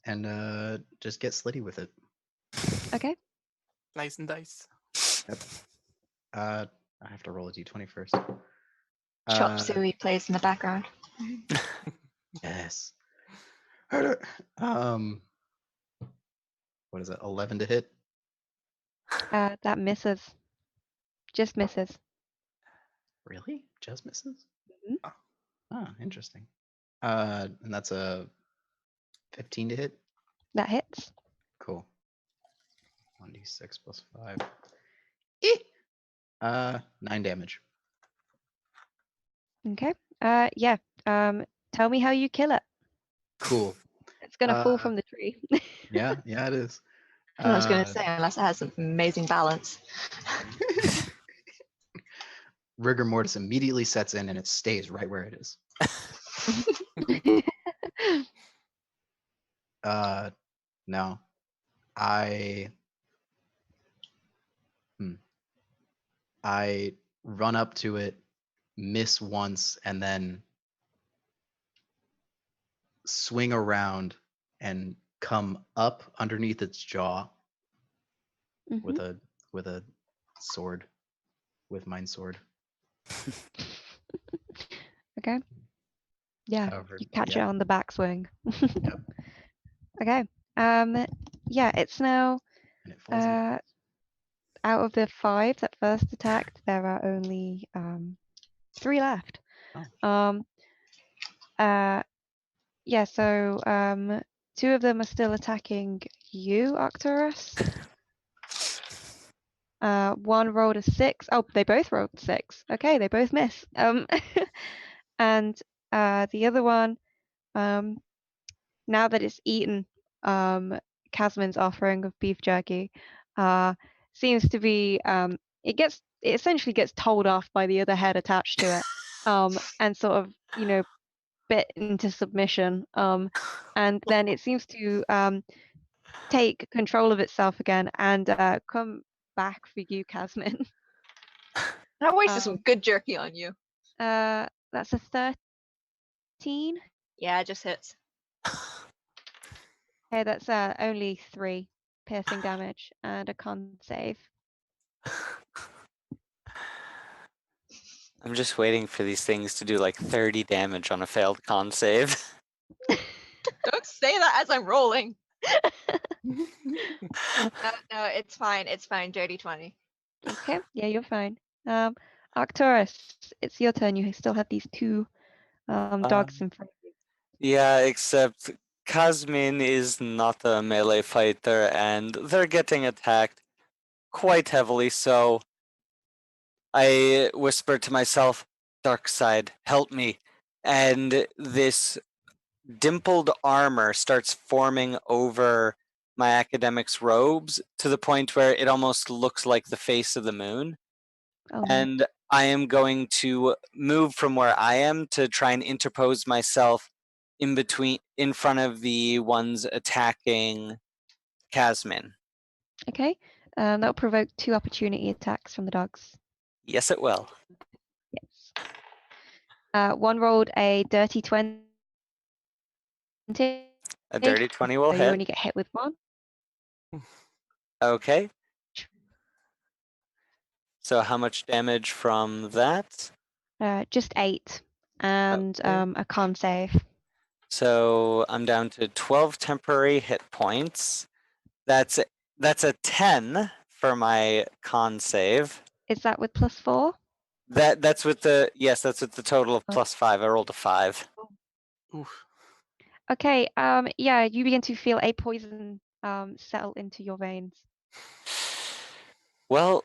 and just get slitty with it.
Okay.
Nice and dice.
Yep. I have to roll a d20 first.
Chop Suey plays in the background.
Yes. What is it? 11 to hit?
That misses. Just misses.
Really? Just misses?
Mhm.
Ah, interesting. And that's a 15 to hit?
That hits.
Cool. 1d6 plus 5. 9 damage.
Okay. Yeah. Tell me how you kill it.
Cool.
It's gonna fall from the tree.
Yeah, it is.
I was going to say, unless it has some amazing balance.
Rigor mortis immediately sets in and it stays right where it is. No. I run up to it, miss once, and then swing around and come up underneath its jaw with a sword, with mine sword.
Okay. Yeah.
However,
You catch it
yeah.
on the backswing.
Yep.
Okay. Yeah, it's now
And it falls in.
out of the 5 that first attacked, there are only 3 left.
Oh.
Yeah, so 2 of them are still attacking you, Arcturus. One rolled a 6. Oh, they both rolled 6. Okay, they both miss. And the other one, now that it's eaten Casmin's offering of beef jerky, seems to be it essentially gets told off by the other head attached to it, and sort of bit into submission, and then it seems to take control of itself again and come back for you, Casmin.
I wasted some good jerky on you.
That's a 13.
Yeah, it just hits.
Okay, that's only 3 piercing damage and a con save.
I'm just waiting for these things to do like 30 damage on a failed con save.
Don't say that as I'm rolling. No, it's fine. It's fine. Dirty 20.
Okay, yeah, you're fine. Arcturus, it's your turn. You still have these 2 dogs in front of you.
Yeah, except Kazmin is not a melee fighter and they're getting attacked quite heavily, so I whisper to myself, Dark Side, help me. And this dimpled armor starts forming over my academic's robes to the point where it almost looks like the face of the moon.
Oh, no.
And I am going to move from where I am to try and interpose myself in front of the ones attacking Casmin.
Okay, that'll provoke 2 opportunity attacks from the dogs.
Yes, it will.
Yes. One rolled a dirty 20.
A dirty 20 will
So you
hit.
only get hit with 1.
Okay. So how much damage from that?
Just 8 and
Okay.
a con save.
So I'm down to 12 temporary hit points. That's a 10 for my con save.
Is that with +4?
That's with the total of
Oh.
+5. I rolled a 5.
Oof.
Okay, yeah, you begin to feel a poison settle into your veins.
Well,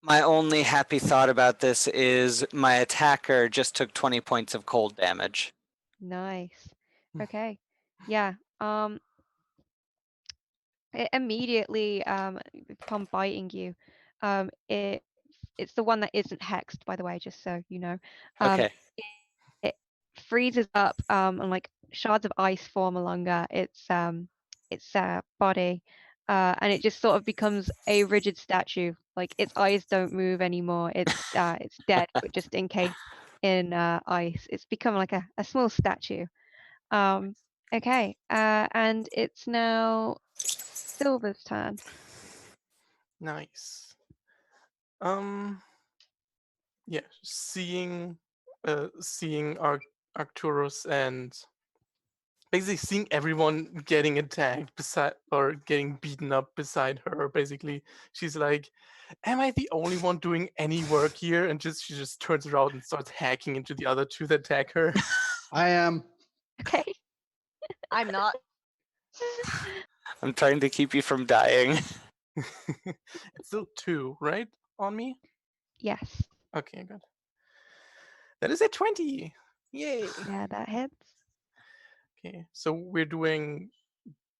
my only happy thought about this is my attacker just took 20 points of cold damage.
Nice. Okay. Yeah. It immediately upon biting you, it's the one that isn't hexed, by the way, just so you know.
Okay.
It freezes up, and like shards of ice form along its body, and it just sort of becomes a rigid statue. Like its eyes don't move anymore. It's dead, but just encased in ice. It's become like a small statue. Okay, and it's now Silver's turn.
Nice. Yeah, seeing Arcturus and basically seeing everyone getting attacked beside or getting beaten up beside her. Basically, she's like, "Am I the only one doing any work here?" And she just turns around and starts hacking into the other 2 that attack her.
I am.
Okay.
I'm not.
I'm trying to keep you from dying.
It's still 2, right? On me?
Yes.
Okay, good. That is a 20. Yay.
Yeah, that hits.
Okay, so we're doing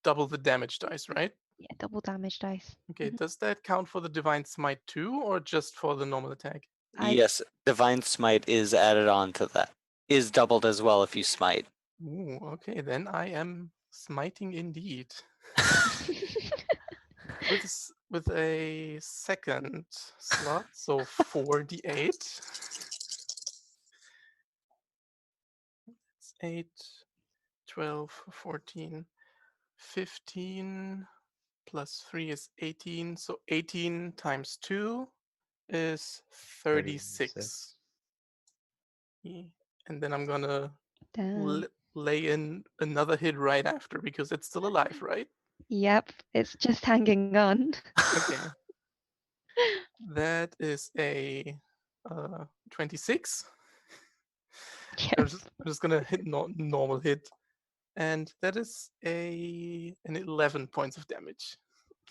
double the damage dice, right?
Yeah, double damage dice.
Okay,
Mhm.
does that count for the Divine Smite too, or just for the normal attack?
Yes, Divine Smite is added on to that. Is doubled as well if you smite.
Ooh, okay, then I am smiting indeed. With a second slot, so 4d8. It's 8, 12, 14, 15, plus 3 is 18, so 18 times 2 is 36. Yeah. And then I'm gonna
Damn.
lay in another hit right after because it's still alive, right?
Yep, it's just hanging on.
Okay. That is a 26. I'm
Yes.
just gonna hit normal hit, and that is an 11 points of damage.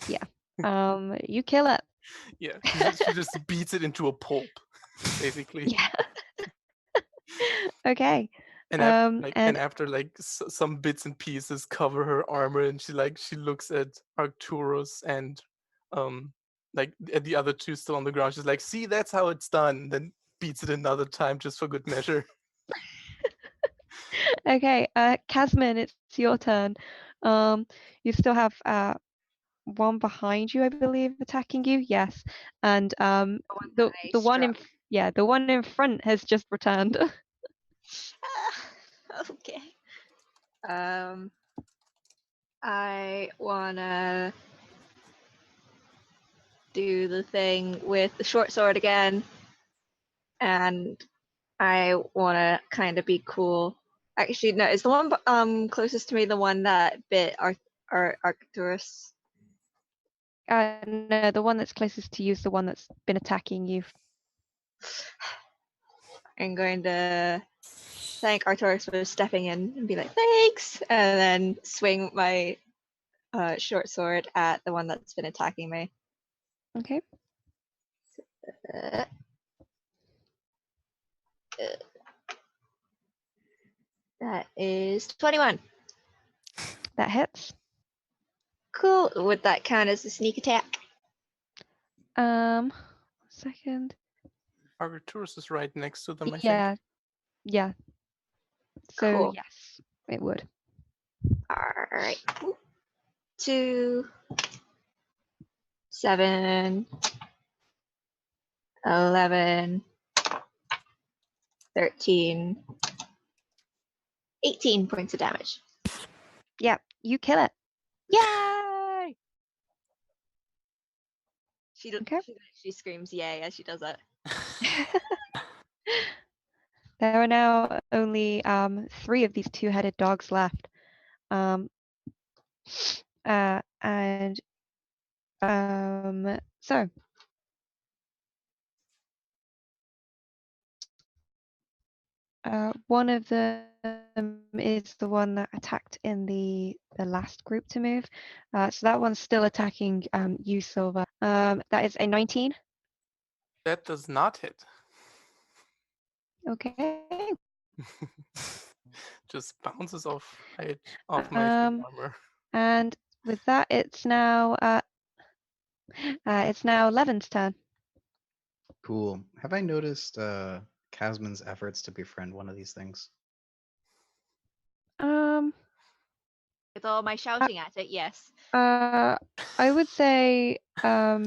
Yeah. You kill it.
Yeah, she just beats it into a pulp, basically.
Yeah. Okay.
And
And
after some bits and pieces cover her armor, and she looks at Arcturus and at the other two still on the ground. She's like, "See, that's how it's done." Then beats it another time just for good measure.
okay, Casman, it's your turn. You still have one behind you, I believe, attacking you. Yes, and
one
the
that I
the one in
struck.
the one in front has just returned.
Okay. I wanna do the thing with the short sword again, and I wanna kind of be cool. Actually, no, is the one closest to me the one that bit Arcturus?
No, the one that's closest to you is the one that's been attacking you.
I'm going to thank Arcturus for stepping in and be like, thanks, and then swing my short sword at the one that's been attacking me.
Okay.
Uh, that is 21.
That hits.
Cool. Would that count as a sneak attack?
Second.
Arcturus is right next to them, I think.
Yeah. So
Cool.
yes, it would.
All right. 2, 7, 11, 13, 18 points of damage.
Yeah, you kill it.
Yay!
Okay.
She screams yay as she does it.
There are now only 3 of these 2-headed dogs left. And so one of them is the one that attacked in the last group to move. So that one's still attacking you, Silver. That is a 19.
That does not hit.
Okay.
Just bounces off my free armor.
And with that, it's now Levin's turn.
Cool. Have I noticed Casman's efforts to befriend one of these things?
With all my shouting at it, yes.
I would say yeah,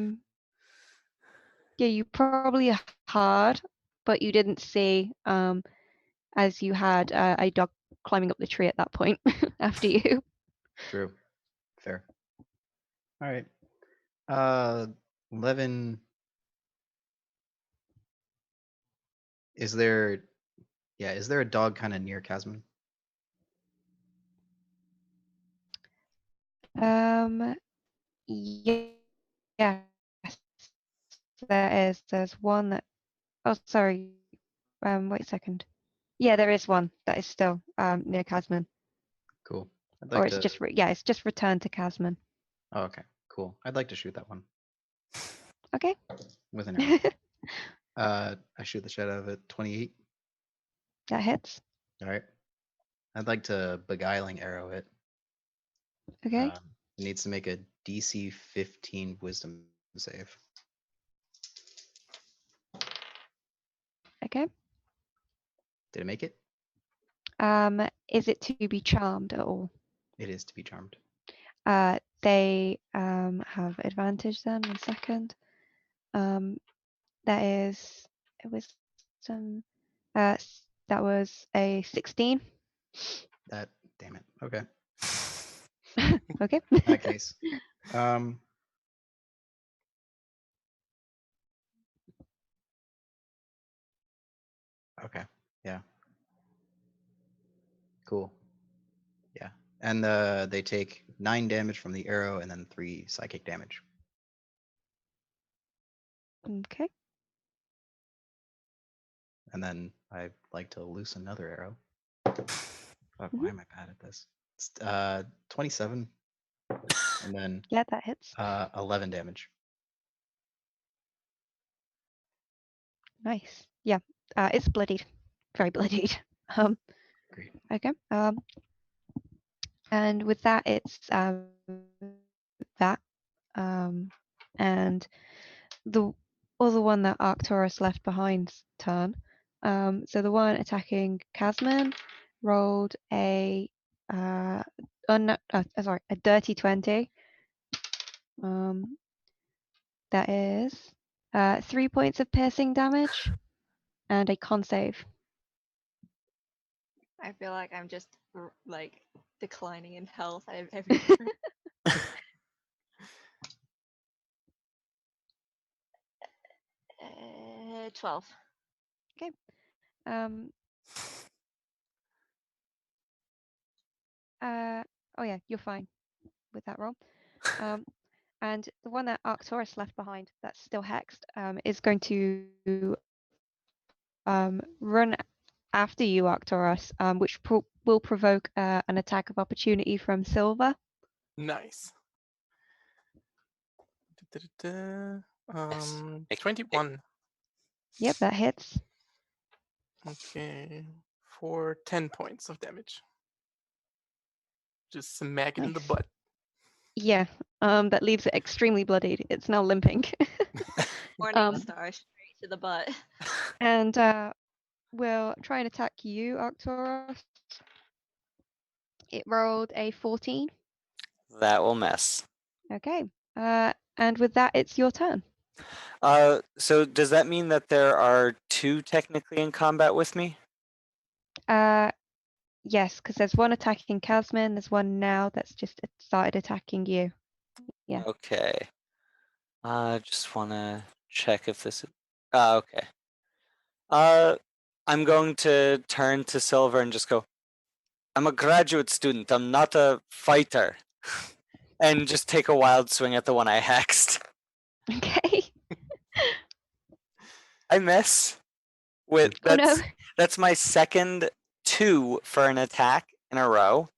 you probably heard, but you didn't see as you had a dog climbing up the tree at that point after you.
True. Fair. All right. Levin, is there a dog kind of near Casman?
Yes, there is. There's one that. Oh, sorry. Wait a second. Yeah, there is one that is still near Casman.
Cool. I'd
Or
like
it's
to.
just it's just returned to Casman.
Oh, okay. Cool. I'd like to shoot that one
Okay.
with an arrow. I shoot the shit out of it. 28.
That hits.
All right. I'd like to beguiling arrow it.
Okay.
It needs to make a DC 15 Wisdom save.
Okay.
Did it make it?
Is it to be charmed at all?
It is to be charmed.
They have advantage then. 1 second. That is it was some that was a 16.
Damn it. Okay.
Okay.
In that case. Okay. Yeah. Cool. Yeah. And they take 9 damage from the arrow and then 3 psychic damage.
Okay.
And then I'd like to loose another arrow. Fuck, why am I bad at this? It's 27. And then
Yeah, that hits.
11 damage.
Nice. Yeah. It's bloodied. Very bloodied.
Great.
Okay. And with that, it's that. And the other one that Arcturus left behind's turn. So the one attacking Casman rolled a a dirty 20. That is 3 points of piercing damage and a con save.
I feel like I'm just like declining in health every turn. 12.
Um. Oh yeah, you're fine with that roll. And the one that Arcturus left behind, that's still hexed, is going to run after you, Arcturus, which will provoke an attack of opportunity from Silver.
Nice.
Yes.
21.
Yep, that hits.
Okay. For 10 points of damage. Just smack it in the
Nice.
butt.
Yeah, that leaves it extremely bloodied. It's now limping.
Morning star straight to the butt.
And we'll try and attack you, Arcturus. It rolled a 14.
That will miss.
Okay. And with that, it's your turn.
So does that mean that there are 2 technically in combat with me?
Yes, because there's one attacking Casman. There's one now that's just started attacking you. Yeah.
Okay. Just want to check if this is... okay. I'm going to turn to Silver and just go, I'm a graduate student. I'm not a fighter. And just take a wild swing at the one I hexed.
Okay.
I miss.
Oh no.
That's my second 2 for an attack in a row.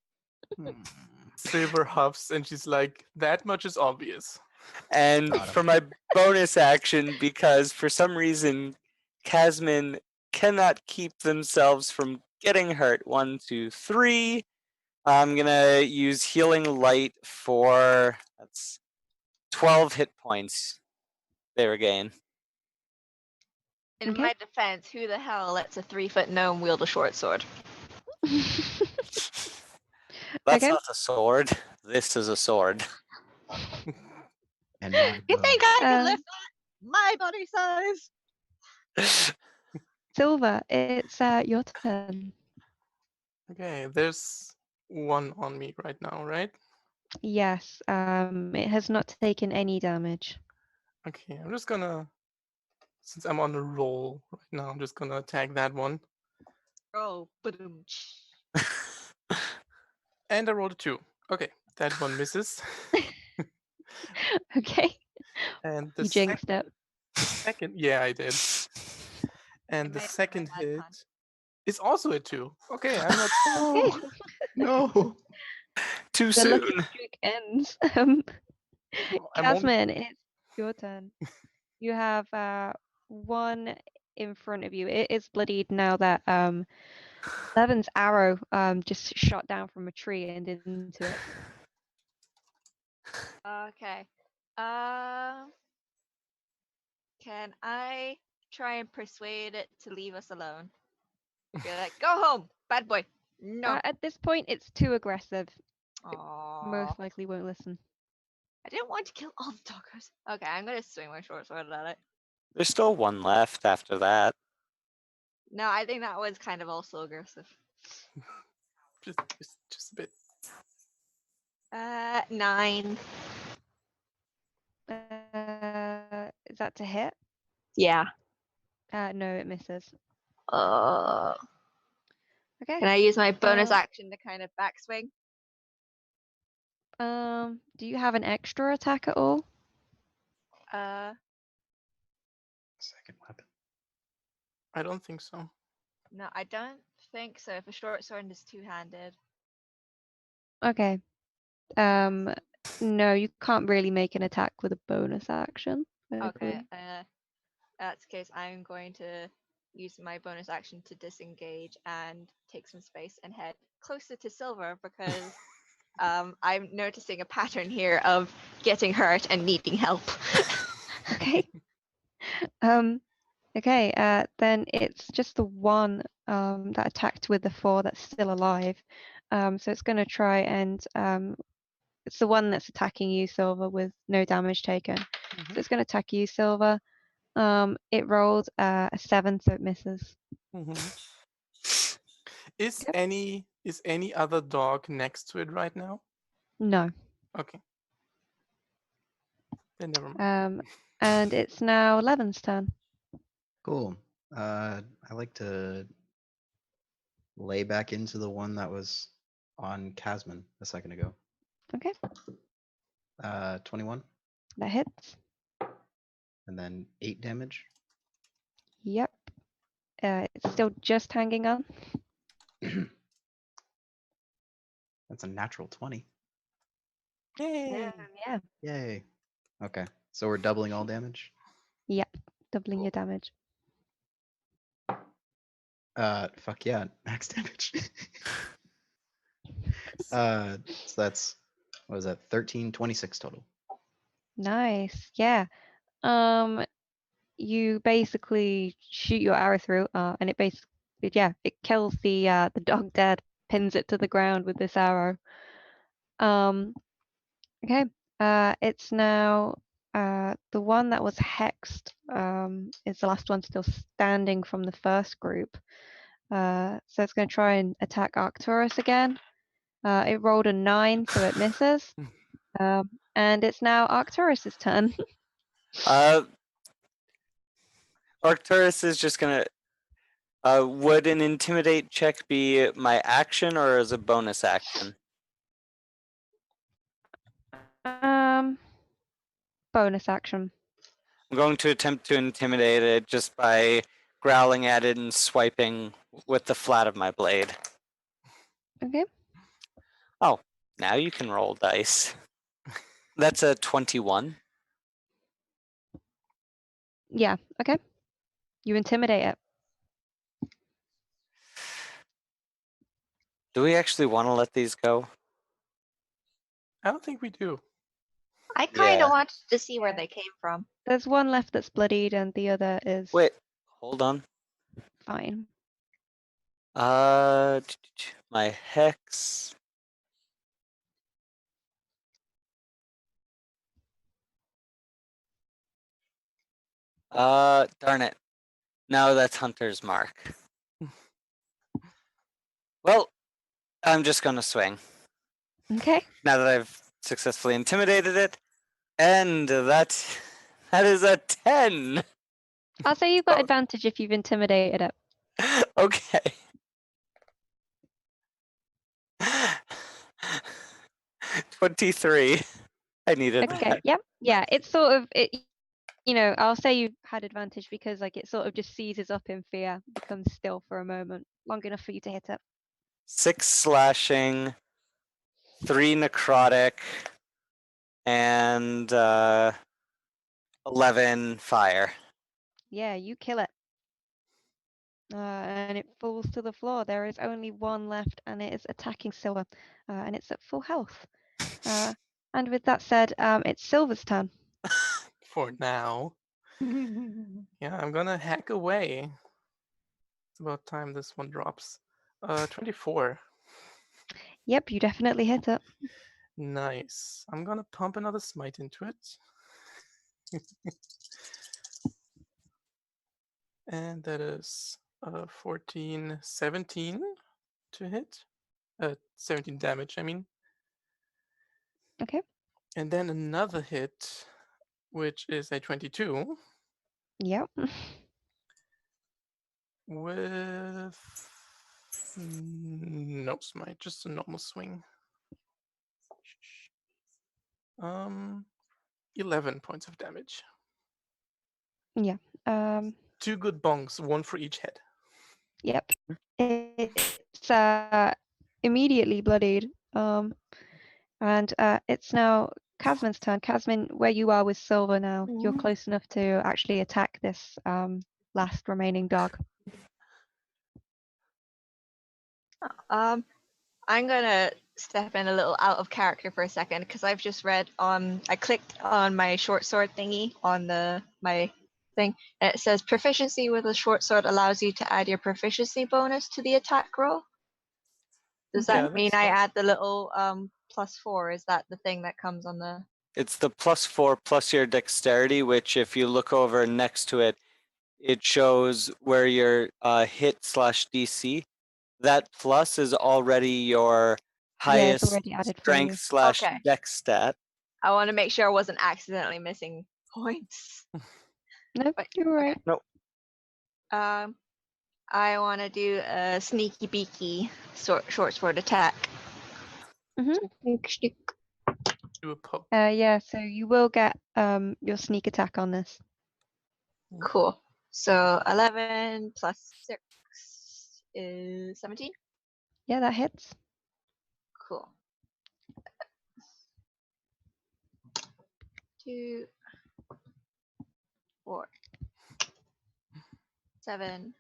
Silver huffs and she's like, that much is obvious.
And
Got him.
for my bonus action, because for some reason Casman cannot keep themselves from getting hurt. 1, 2, 3. I'm gonna use Healing Light for that's 12 hit points they regain.
In
Okay.
my defense, who the hell lets a 3-foot gnome wield a short sword?
That's
Okay.
not a sword. This is a sword.
And my
You
bow.
think I can
Um,
lift that? My body size?
Silver, it's your turn.
Okay, there's one on me right now, right?
Yes. It has not taken any damage.
Okay, I'm just gonna, since I'm on a roll right now, I'm just gonna attack that one.
Oh, but
And I rolled a 2. Okay, that one misses.
Okay.
And the
You jinxed it.
second, yeah, I did. And the second hit is also a 2. Okay, I'm not.
Okay.
No.
Too
The lucky
soon.
streak ends.
I'm only.
Casman, it's your turn. You have one in front of you. It is bloodied now that Levin's arrow just shot down from a tree and into it.
Okay. Can I try and persuade it to leave us alone? Be like, go home, bad boy. No.
At this point, it's too aggressive.
Aww.
Most likely won't listen.
I didn't want to kill all the doggos. Okay, I'm gonna swing my short sword at it.
There's still 1 left after that.
No, I think that was kind of also aggressive.
Just a bit.
9.
Is that to hit?
Yeah.
No, it misses. Okay.
Can I use my bonus
Uh,
action to kind of backswing?
Do you have an extra attack at all?
Second weapon.
I don't think so.
No, I don't think so. If a short sword is two-handed.
Okay. No, you can't really make an attack with a bonus action. I
Okay,
believe.
that's the case. I'm going to use my bonus action to disengage and take some space and head closer to Silver because I'm noticing a pattern here of getting hurt and needing help.
Okay. Okay, then it's just the one that attacked with the 4 that's still alive. So it's going to try and it's the one that's attacking you, Silver, with no damage taken. So it's going to attack you, Silver. It rolled a 7, so it misses.
Is
Okay.
any other dog next to it right now?
No.
Okay. Then never mind.
And it's now Levin's turn.
Cool. I like to lay back into the one that was on Casman a second ago.
Okay,
21,
that hits.
and then 8 damage.
Yep. It's still just hanging on.
That's a natural 20.
Yay!
Yeah.
Yay. Okay, so we're doubling all damage.
Yep. Doubling
Cool.
your damage.
Fuck yeah, max damage.
Nice.
So that's, what is that, 13, 26 total.
Nice. Yeah. You basically shoot your arrow through, and it basically, it kills the dog dead, pins it to the ground with this arrow. Okay. It's now the one that was hexed. Is the last one still standing from the first group. So it's going to try and attack Arcturus again. It rolled a 9, so it misses. And it's now Arcturus's turn.
Arcturus is just gonna. Would an intimidate check be my action or as a bonus action?
Bonus action.
I'm going to attempt to intimidate it just by growling at it and swiping with the flat of my blade.
Okay.
Oh, now you can roll dice. That's a 21.
Yeah. Okay. You intimidate it.
Do we actually want to let these go?
I don't think we do.
I kind of
Yeah.
wanted to see where they came from.
There's one left that's bloodied, and the other is
Wait, hold on.
fine.
My hex. Darn it. No, that's Hunter's Mark. Well, I'm just gonna swing.
Okay.
Now that I've successfully intimidated it, and that is a 10.
I'll say you've got
Oh.
advantage if you've intimidated it.
Okay. $23. I needed
Okay.
that.
Yep. Yeah. It's sort of it. You know, I'll say you had advantage because like it sort of just seizes up in fear, becomes still for a moment, long enough for you to hit it.
6 slashing, 3 necrotic, and 11 fire.
Yeah, you kill it. And it falls to the floor. There is only one left, and it is attacking Silver, and it's at full health. And with that said, it's Silver's turn.
For now. Yeah, I'm gonna hack away. It's about time this one drops. 24.
Yep, you definitely hit it.
Nice. I'm gonna pump another smite into it. And that is 14, 17 to hit. 17 damage, I mean.
Okay.
And then another hit, which is a 22.
Yep.
With no smite, just a normal swing. 11 points of damage.
Yeah.
2 good bongs, 1 for each head.
Yep. It's immediately bloodied. And it's now Casman's turn. Casman, where you are with Silver now, you're
Mhm.
close enough to actually attack this last remaining dog.
I'm gonna step in a little out of character for a second because I've just read I clicked on my short sword thingy on my thing, and it says proficiency with a short sword allows you to add your proficiency bonus to the attack roll. Does
Yeah,
that mean
that's
I
fine.
add the little +4? Is that the thing that comes on the?
It's the +4 plus your dexterity, which if you look over next to it, it shows where your hit/DC. That plus is already your
Yeah, it's
highest
already added for you.
strength/dex
Okay.
stat.
I want to make sure I wasn't accidentally missing points.
Nope,
Wait,
you're right.
Nope.
I want to do a sneaky beaky short sword attack.
Mm-hmm.
Do a poke.
Yeah, so you will get your sneak attack on this.
Cool. So 11 plus 6 is 17.
Yeah, that hits.
Cool. 2, 4, 7,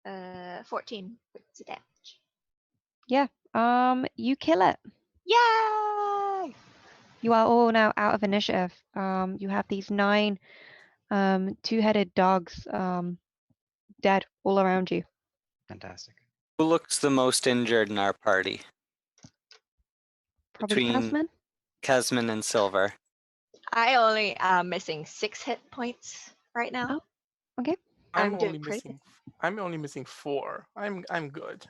8, 14 points of damage.
You kill it.
Yay!
You are all now out of initiative. You have these 9 two-headed dogs dead all around you.
Fantastic.
Who looks the most injured in our party?
Probably
Between
Casman.
Casman and Silver.
I only am missing 6 hit points right now.
Oh, okay.
I'm
I'm
doing
only
pretty
missing. I'm only missing 4. I'm good.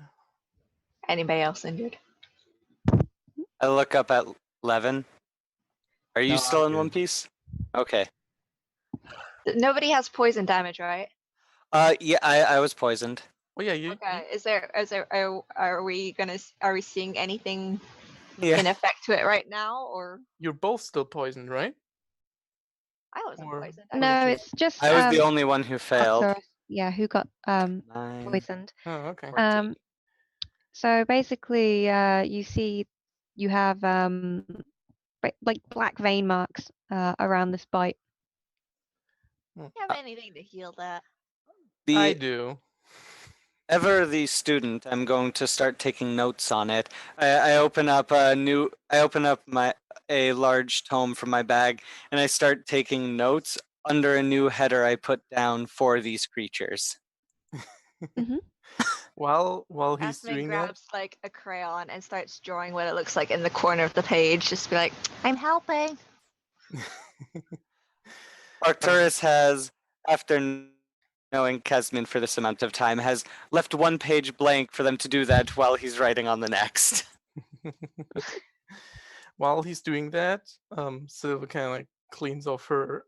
Anybody else injured?
I look up at Levin. Are you
No,
still
I'm
in one
good.
piece? Okay.
Nobody has poison damage, right?
Yeah, I was poisoned.
Oh yeah, you.
Okay. Are we seeing anything
Yeah.
in effect to it right now, or
You're both still poisoned, right?
I wasn't
Or
poisoned?
was it
No,
just?
it's just
I was the only one who failed.
Arcturus, yeah, who got
9.
poisoned.
Oh, okay.
14.
So basically, you see, you have like black vein marks around this bite.
Do you have anything to heal that?
I
The
do.
ever the student, I'm going to start taking notes on it. I open up a large tome from my bag, and I start taking notes under a new header I put down for these creatures.
While he's
Asmund
doing that,
grabs like a crayon and starts drawing what it looks like in the corner of the page. Just be like, I'm helping.
Arcturus has, after knowing Kesmin for this amount of time, has left one page blank for them to do that while he's writing on the next.
while he's doing that, Silva kind of like cleans off her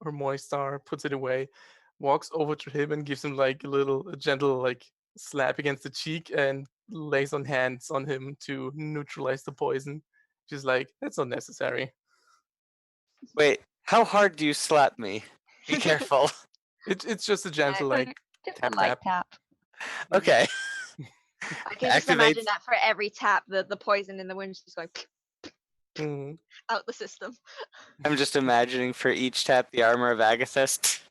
moisture, puts it away, walks over to him and gives him like a gentle like slap against the cheek and lays on hands on him to neutralize the poison. She's like, that's not necessary.
Wait, how hard do you slap me? Be careful.
It's just a gentle like
Just
tap
a light
tap.
tap.
Okay.
I can just imagine
Activates.
that for every tap, the poison in the wound is just going
Mhm.
out the system.
I'm just imagining for each tap the armor of Agathist.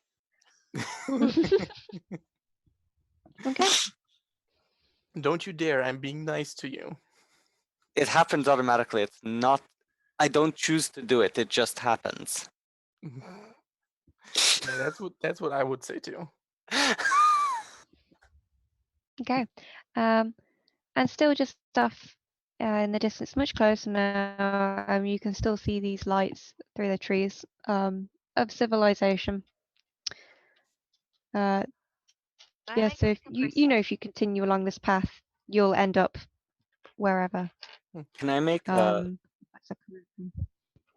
Okay.
Don't you dare! I'm being nice to you.
It happens automatically. It's not. I don't choose to do it. It just happens.
Yeah, that's what I would say too.
Okay. And still just stuff in the distance, much closer now. You can still see these lights through the trees of civilization.
Can I
Yeah,
make
so
like
if
a
you know if you continue along this path, you'll end up wherever.
Can I make a?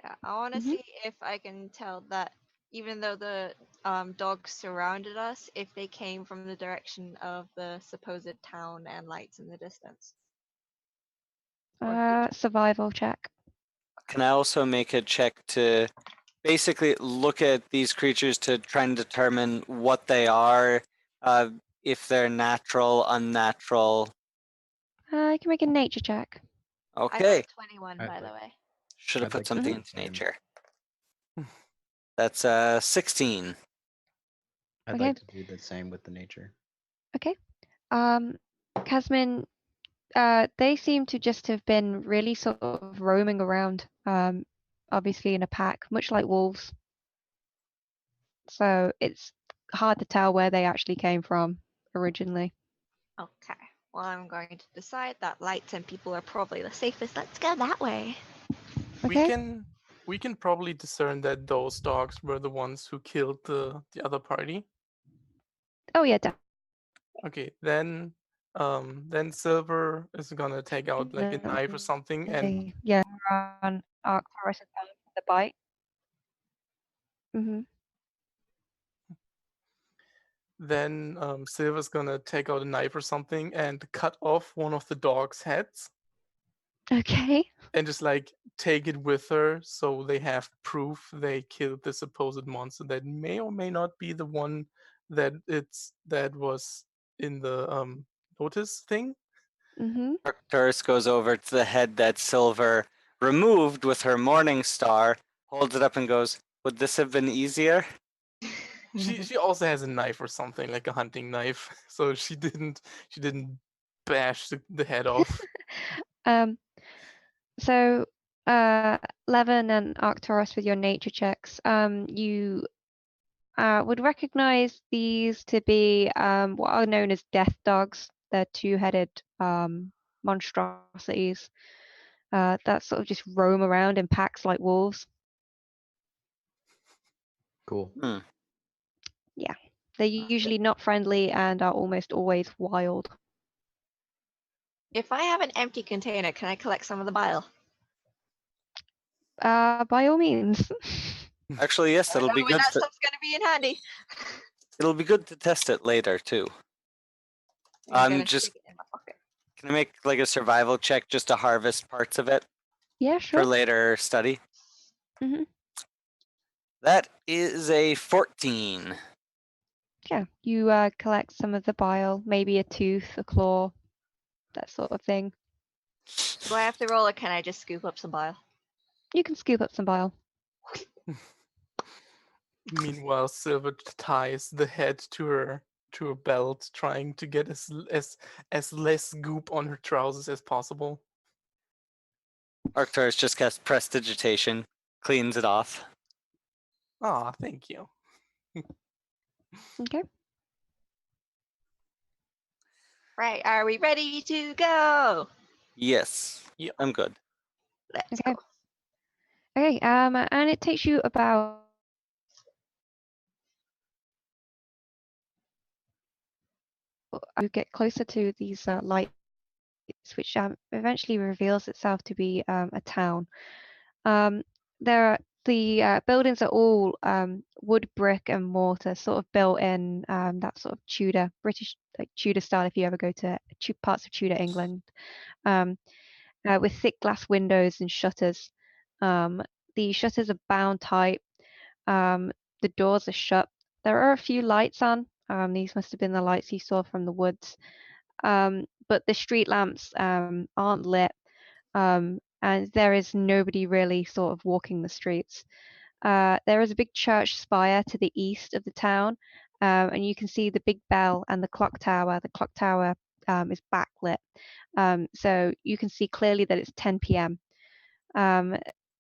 Yeah, I want to
Mhm.
see if I can tell that even though the dogs surrounded us, if they came from the direction of the supposed town and lights in the distance.
Survival check.
Can I also make a check to basically look at these creatures to try and determine what they are, if they're natural, unnatural?
You can make a nature check.
I
Okay.
got 21,
I'd
by the
like-
way.
Should have
I'd
put
like to
something
do
into
the same.
nature. That's 16.
I'd
Okay.
like to do the same with the nature.
Okay. Casmin, they seem to just have been really sort of roaming around, obviously in a pack, much like wolves. So it's hard to tell where they actually came from originally.
Okay. Well, I'm going to decide that lights and people are probably the safest. Let's go that way.
Okay.
We can probably discern that those dogs were the ones who killed the other party.
Oh yeah,
Okay, then Silver is gonna take out like a knife or something, and
definitely. Yeah, on Arcturus the bite. Mm-hmm.
then Silver's gonna take out a knife or something and cut off one of the dog's heads
Okay.
and just like take it with her so they have proof they killed the supposed monster that may or may not be the one that was in the notice thing.
Mm-hmm.
Arcturus goes over to the head that Silver removed with her morning star, holds it up and goes, "Would this have been easier?"
She also has a knife or something, like a hunting knife. So she didn't bash the head off.
So Levin and Arcturus with your nature checks, you would recognize these to be what are known as death dogs. They're two-headed monstrosities that sort of just roam around in packs like wolves.
Cool.
They're usually not friendly and are almost always wild.
If I have an empty container, can I collect some of the bile?
By all means.
Actually, yes,
I
it'll
know
be
when
good.
that stuff's going to be in handy.
It'll be good to test it later too.
I'm
I'm
gonna
just.
stick it in my pocket.
Can I make like a survival check just to harvest parts of it
Yeah,
for
sure.
later study?
Mm-hmm.
That is a 14.
Yeah, you collect some of the bile, maybe a tooth, a claw, that sort of thing.
Do I have to roll or can I just scoop up some bile?
You can scoop up some bile.
Meanwhile, Silver ties the head to her belt, trying to get as less goop on her trousers as possible.
Arcturus just casts prestidigitation, cleans it off.
Ah, thank you.
Okay.
Right, are we ready to go?
Yes.
Yeah.
I'm good.
Let's
Okay.
go.
Okay, and it takes you about you get closer to these lights, which eventually reveals itself to be a town. The buildings are all wood, brick, and mortar, sort of built in that sort of Tudor, British like Tudor style. If you ever go to parts of Tudor England, with thick glass windows and shutters. The shutters are bound tight. The doors are shut. There are a few lights on. These must have been the lights you saw from the woods. But the street lamps aren't lit, and there is nobody really sort of walking the streets. There is a big church spire to the east of the town, and you can see the big bell and the clock tower. The clock tower is backlit, so you can see clearly that it's 10 p.m.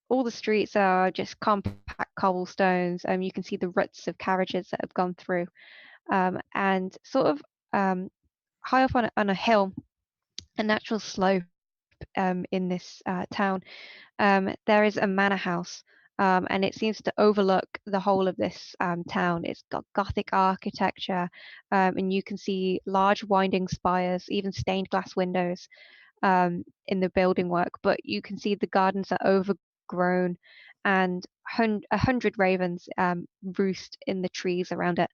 All the streets are just compact cobblestones. You can see the ruts of carriages that have gone through, and sort of high up on a hill, a natural slope in this town, there is a manor house, and it seems to overlook the whole of this town. It's got Gothic architecture, and you can see large winding spires, even stained glass windows in the building work. But you can see the gardens are overgrown, and 100 ravens roost in the trees around it.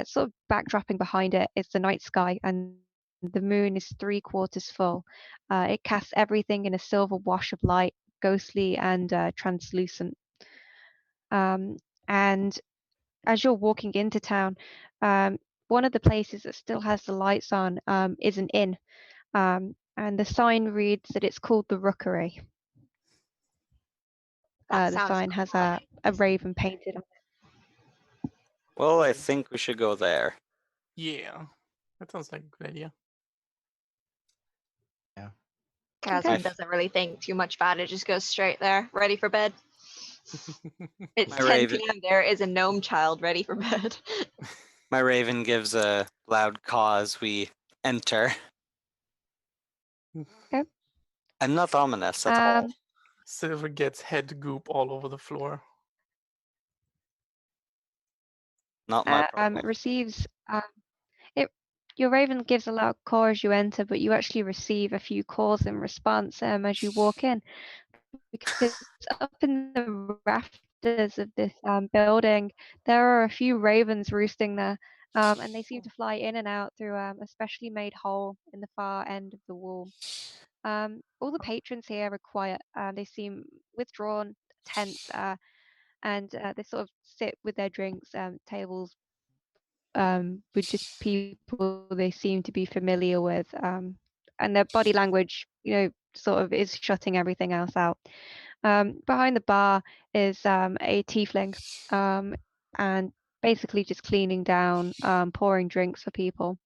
Sort of backdropping behind it is the night sky, and the moon is 3/4 full. It casts everything in a silver wash of light, ghostly and translucent. And as you're walking into town, one of the places that still has the lights on is an inn. and the sign reads that it's called the Rookery.
That
The
sounds
sign has
quite
a raven painted on it.
Well, I think we should go there.
Yeah, that sounds like a good idea.
Casman
Okay.
doesn't really think too much about it, just goes straight there, ready for bed. It's
My
10
raven-
p.m. There is a gnome child ready for bed.
My raven gives a loud caw as we enter.
Okay.
I'm not ominous at all.
Silver gets head goop all over the floor.
Not my problem.
Receives your raven gives a loud caw as you enter, but you actually receive a few caws in response as you walk in, because up in the rafters of this building there are a few ravens roosting there, and they seem to fly in and out through a specially made hole in the far end of the wall. All the patrons here are quiet. They seem withdrawn, tense, and they sort of sit with their drinks, tables with just people they seem to be familiar with, and their body language, sort of is shutting everything else out. Behind the bar is a tiefling, and basically just cleaning down, pouring drinks for people.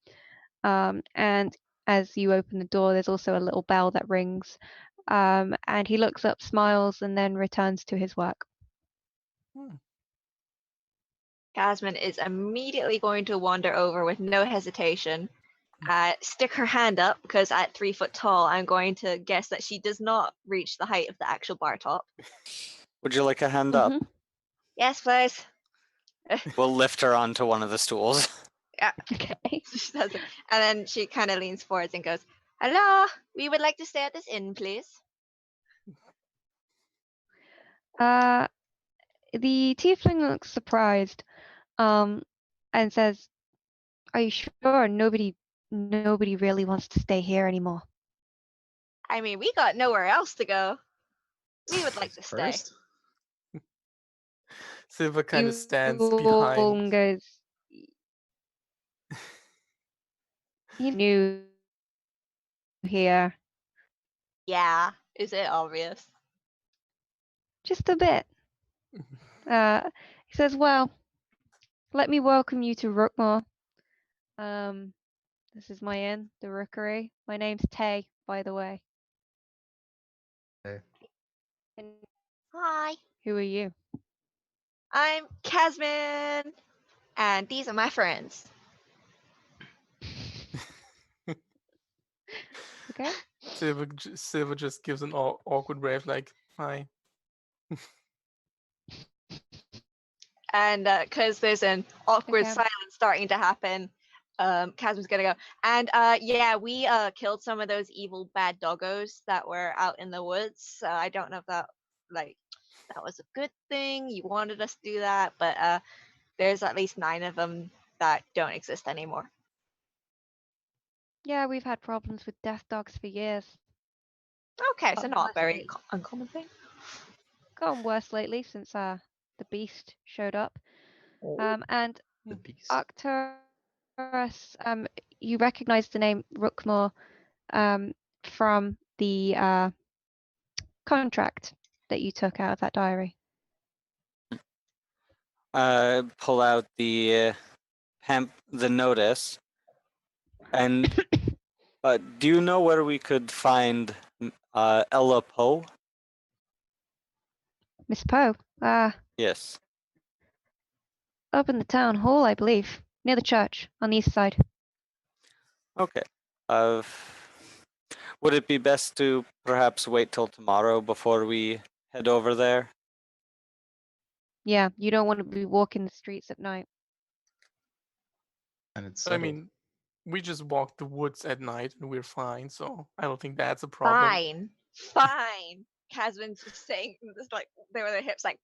And as you open the door, there's also a little bell that rings, and he looks up, smiles, and then returns to his work.
Casman is immediately going to wander over with no hesitation, stick her hand up, because at 3 foot tall, I'm going to guess that she does not reach the height of the actual bar top.
Would you like a hand up?
Yes, please.
We'll lift her onto one of the stools.
Yeah.
Okay.
She does it. And then she kind of leans forwards and goes, "Hello, we would like to stay at this inn, please."
The tiefling looks surprised, and says, "Are you sure nobody really wants to stay here anymore?"
I mean, we got nowhere else to go. We would like to stay.
First,
Silver kind of stands
Ewan
behind.
goes, "You knew here
Yeah, is it obvious?
just a bit." He says, "Well, let me welcome you to Rookmoor. This is my inn, the Rookery. My name's Tay, by the way."
Hey.
"And
Hi,
who are you?"
I'm Casman, and these are my friends.
Okay.
Silver just gives an awkward wave, like, "Hi."
And because there's an awkward
Okay.
silence starting to happen, Casman's gonna go. And yeah, we killed some of those evil bad doggos that were out in the woods. I don't know if that was a good thing. You wanted us to do that, but there's at least 9 of them that don't exist anymore.
Yeah, we've had problems with death dogs for years.
Okay, so
Gotten
not a
worse
very
lately.
uncommon thing.
Gotten worse lately since the beast showed up. And
the beast.
Arcturus, you recognize the name Rookmoor from the contract that you took out of that diary.
Pull out the notice. And do you know where we could find Ella Poe?
Miss Poe,
Yes.
up in the town hall, I believe, near the church on the east side.
Okay. Would it be best to perhaps wait till tomorrow before we head over there?
Yeah, you don't want to be walking the streets at night.
And it's
I
settled.
mean, we just walk the woods at night and we're fine, so I don't think that's a problem.
Fine. Casman's just saying this, like they were their hips, like,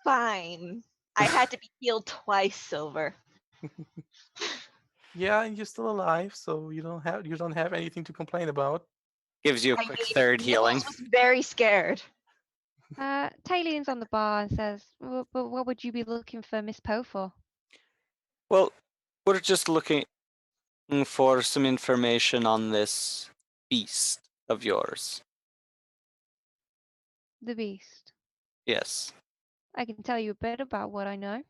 fine. I had to be healed twice, Silver.
Yeah, and you're still alive, so you don't have anything to complain about.
Gives you a quick third healing.
Nils was very scared.
Tay leans on the bar and says, "Well, but what would you be looking for Miss Poe for?"
Well, we're just looking for some information on this beast of yours?
The beast.
Yes.
I can tell you a bit about what I know.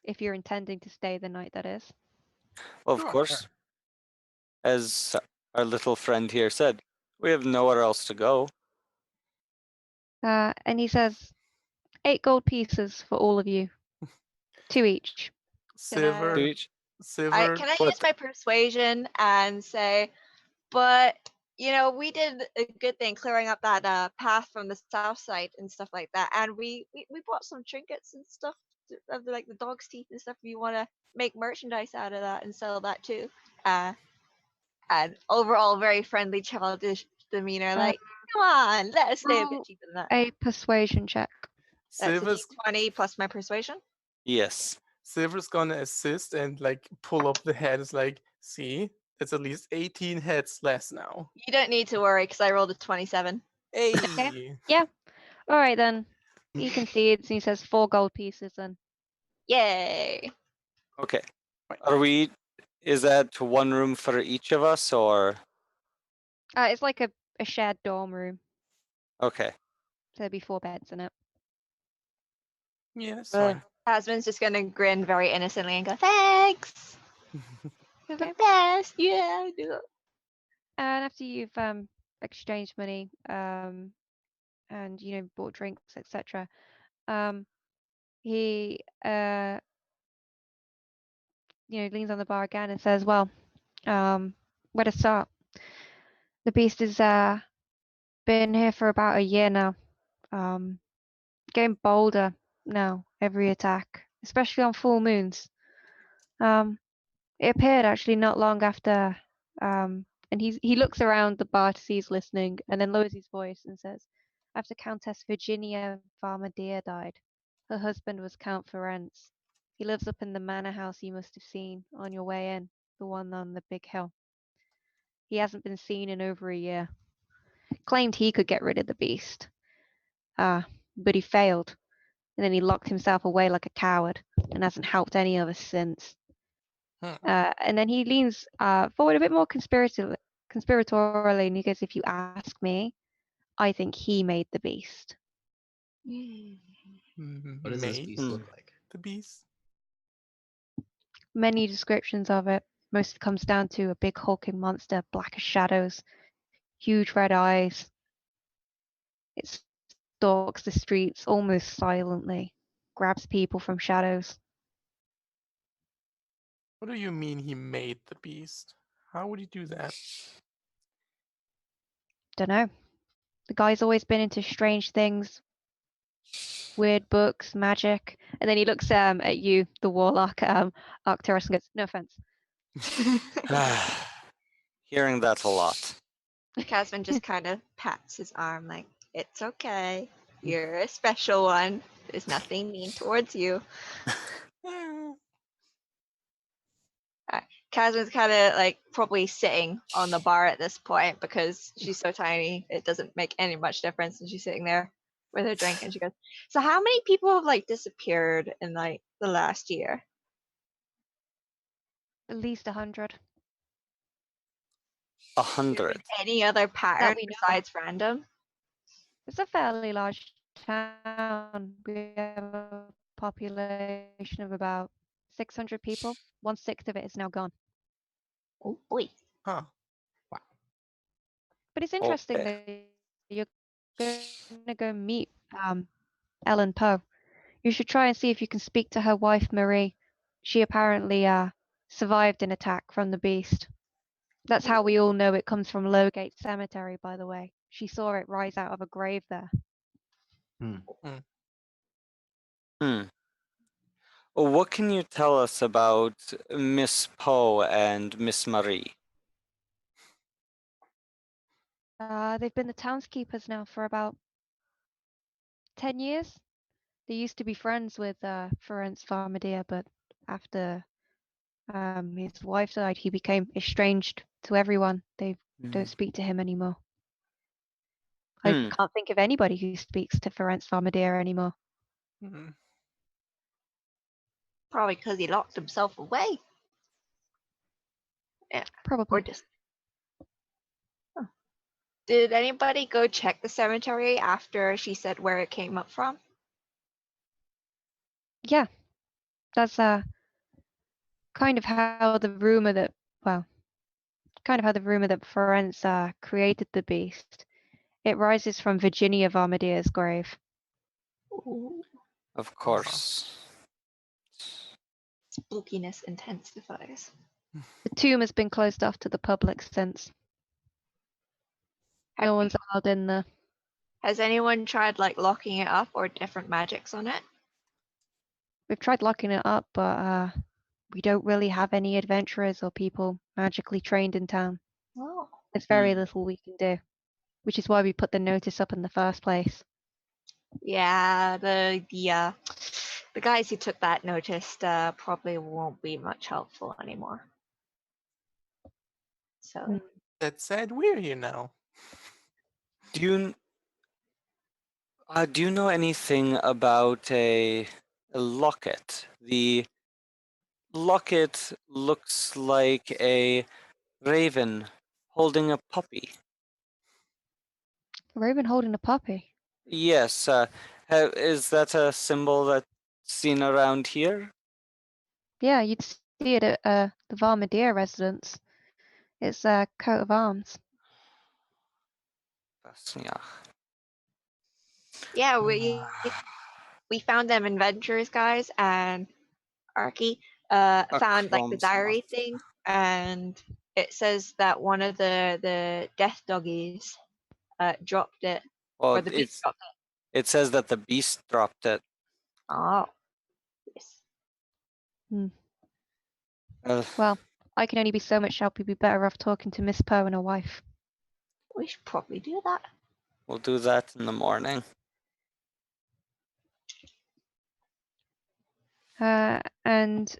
If you're intending to stay the night, that is.
Well, of
Sure.
course, as our little friend here said, we have nowhere else to go.
And he says, 8 gold pieces for all of you. 2 each.
Silver.
To each.
Silver.
Can I
What
use my persuasion and say, but we did a good thing clearing up that path from the south side and stuff like that, and we bought some trinkets and stuff of like the dog's teeth and stuff. If you want to make merchandise out of that and sell that too, and overall very friendly, childish demeanor. Like, come on, let us stay a bit
roll
cheaper than that.
a persuasion check.
That's a
Silver's
D20 plus my persuasion.
Yes.
Silver's gonna assist and like pull up the heads. Like, see, it's at least 18 heads less now.
You don't need to worry because I rolled a 27.
Hey.
Yeah. All right then. He concedes and he says 4 gold pieces then.
Yay!
Okay. Is that one room for each of us, or?
It's like a shared dorm room.
Okay.
So there'll be 4 beds in it.
Yeah, that's
Uh,
fine.
Hasman's just gonna grin very innocently and go, thanks! You're the best! Yeah, do it.
And after you've exchanged money and bought drinks, etc., he leans on the bar again and says, well, where to start? The beast has been here for about a year now. Getting bolder now every attack, especially on full moons. It appeared actually not long after, and he looks around the bar to see he's listening, and then lowers his voice and says, after Countess Virginia Farmadeer died, her husband was Count Ferenc. He lives up in the manor house you must have seen on your way in, the one on the big hill. He hasn't been seen in over a year. Claimed he could get rid of the beast. But he failed, and then he locked himself away like a coward and hasn't helped any of us since. And then he leans forward a bit more conspiratorially, and he goes, if you ask me, I think he made the beast.
What does this
Made
beast look like?
the beast.
Many descriptions of it. Most comes down to a big hulking monster, black as shadows, huge red eyes. It stalks the streets almost silently, grabs people from shadows.
What do you mean he made the beast? How would he do that?
Dunno. The guy's always been into strange things, weird books, magic. And then he looks at you, the warlock, Arcturus, and goes, no offense.
Hearing that a lot.
Casman just kind of pats his arm like, it's okay. You're a special one. There's nothing mean towards you. Casman's kind of like probably sitting on the bar at this point because she's so tiny. It doesn't make any much difference. And she's sitting there with her drink and she goes, so how many people have like disappeared in like the last year?
At least 100.
100.
Any other pattern
we know
besides random?
It's a fairly large town. We have a population of about 600 people. 1/6 of it is now gone.
Oh boy.
Huh.
But it's interesting
Okay.
that you're going to go meet Ellen Poe. You should try and see if you can speak to her wife, Marie. She apparently survived an attack from the beast. That's how we all know it comes from Lowgate Cemetery, by the way. She saw it rise out of a grave there.
Well, what can you tell us about Miss Poe and Miss Marie?
They've been the townskeepers now for about 10 years. They used to be friends with Ferenc Farmadeer, but after his wife died, he became estranged to everyone. They don't speak to him anymore. I can't think of anybody who speaks to Ferenc Farmadeer anymore.
Probably because he locked himself away. Yeah.
Probably.
Or just Did anybody go check the cemetery after she said where it came up from?
Yeah, that's kind of how the rumor that Ferenc created the beast. It rises from Virginia Varmadier's grave.
Ooh,
Of course.
spookiness intensifies.
The tomb has been closed off to the public since. No one's allowed in there.
Has anyone tried like locking it up or different magics on it?
We've tried locking it up, but we don't really have any adventurers or people magically trained in town.
Oh.
There's very
Hmm.
little we can do, which is why we put the notice up in the first place.
Yeah, the guys who took that notice probably won't be much helpful anymore. So
Mm.
That said, we're here now.
Do you know anything about a locket? The locket looks like a raven holding a puppy.
A raven holding a puppy.
Yes, is that a symbol that's seen around here?
Yeah, you'd see it at the Varmadier residence. It's a coat of arms.
Yeah.
yeah, we found them adventurers guys, and Arky
A
found like the
chrome
diary
sloth.
thing, and it says that one of the death doggies dropped it,
Well,
or the beast dropped it.
it says that the beast dropped it.
Oh, yes.
Well, I can only be so much help. You'd be better off talking to Miss Poe and her wife.
We should probably do that.
We'll do that in the morning.
And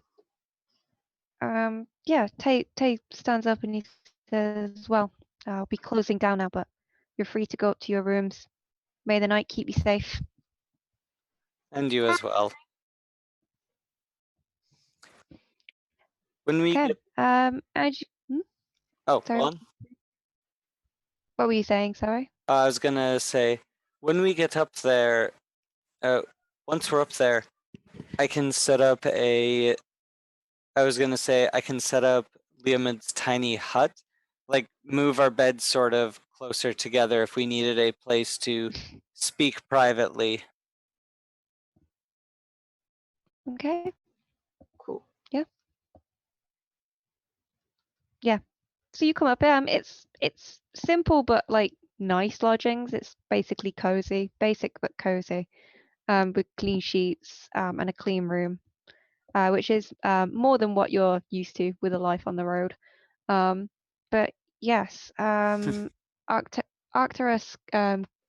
yeah, Tay stands up and he says, "Well, I'll be closing down now, but you're free to go up to your rooms. May the night keep you safe."
And you as well. When we
Okay.
get... Oh,
Sorry.
go on.
What were you saying? Sorry.
I was gonna say, when we get up there, once we're up there, I can set up I was gonna say I can set up Liam's tiny hut, like move our beds sort of closer together if we needed a place to speak privately.
Okay.
Cool.
Yeah. So you come up. It's simple but like nice lodgings. It's basically cozy, basic but cozy, with clean sheets, and a clean room, which is more than what you're used to with a life on the road. But yes, Arcturus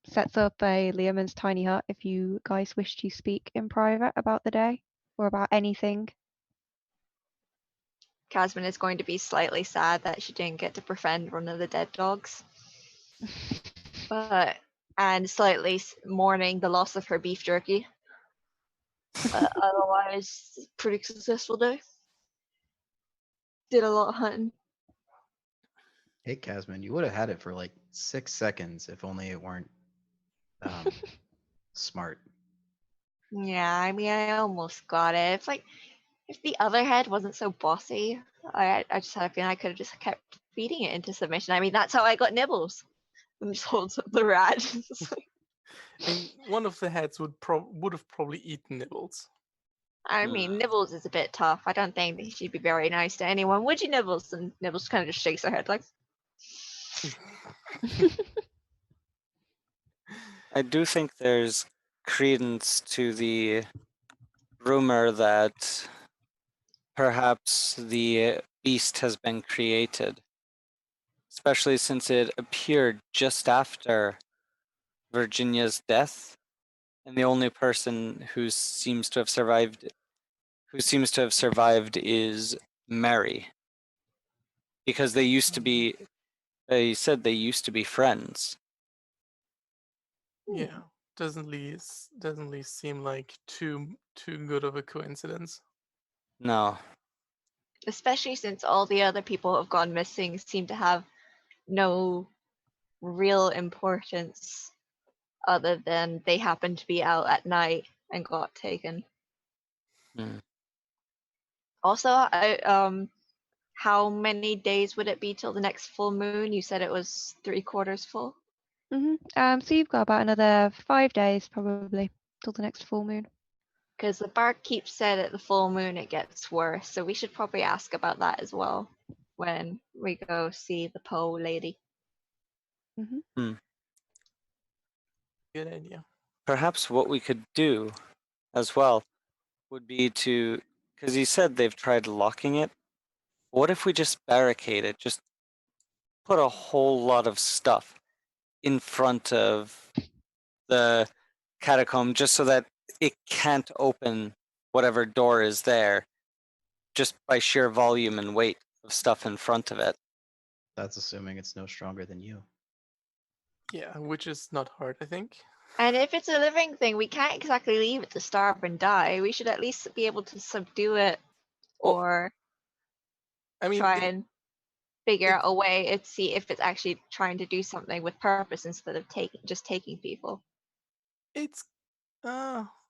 sets up a Leoman's tiny hut if you guys wish to speak in private about the day or about anything.
Casman is going to be slightly sad that she didn't get to befriend one of the dead dogs, and slightly mourning the loss of her beef jerky. Otherwise, pretty successful day. Did a lot of hunting.
Hey, Casman, you would have had it for like 6 seconds if only it weren't smart.
Yeah, I mean, I almost got it. It's like if the other head wasn't so bossy, I just had a feeling I could have just kept feeding it into submission. I mean, that's how I got Nibbles. And just holds up the rat.
And one of the heads would have probably eaten Nibbles.
I mean, Nibbles is a bit tough. I don't think that she'd be very nice to anyone. Would you, Nibbles? And Nibbles kind of just shakes her head like.
I do think there's credence to the rumor that perhaps the beast has been created, especially since it appeared just after Virginia's death, and the only person who seems to have survived is Mary, because they used to be. They said they used to be friends.
Yeah, doesn't seem like too good of a coincidence.
No.
Especially since all the other people who have gone missing seem to have no real importance other than they happened to be out at night and got taken.
Hmm.
Also, how many days would it be till the next full moon? You said it was 3/4 full.
So you've got about another 5 days probably till the next full moon.
Because the bard keeps said at the full moon it gets worse, so we should probably ask about that as well when we go see the pole lady.
Good idea.
Perhaps what we could do as well would be to, because he said they've tried locking it. What if we just barricade it? Just put a whole lot of stuff in front of the catacomb just so that it can't open whatever door is there just by sheer volume and weight of stuff in front of it.
That's assuming it's no stronger than you.
Yeah, which is not hard, I think.
And if it's a living thing, we can't exactly leave it to starve and die. We should at least be able to subdue it
Well,
or
I mean,
try and figure
it-
out a way to see if it's actually trying to do something with purpose instead of just taking people.
it's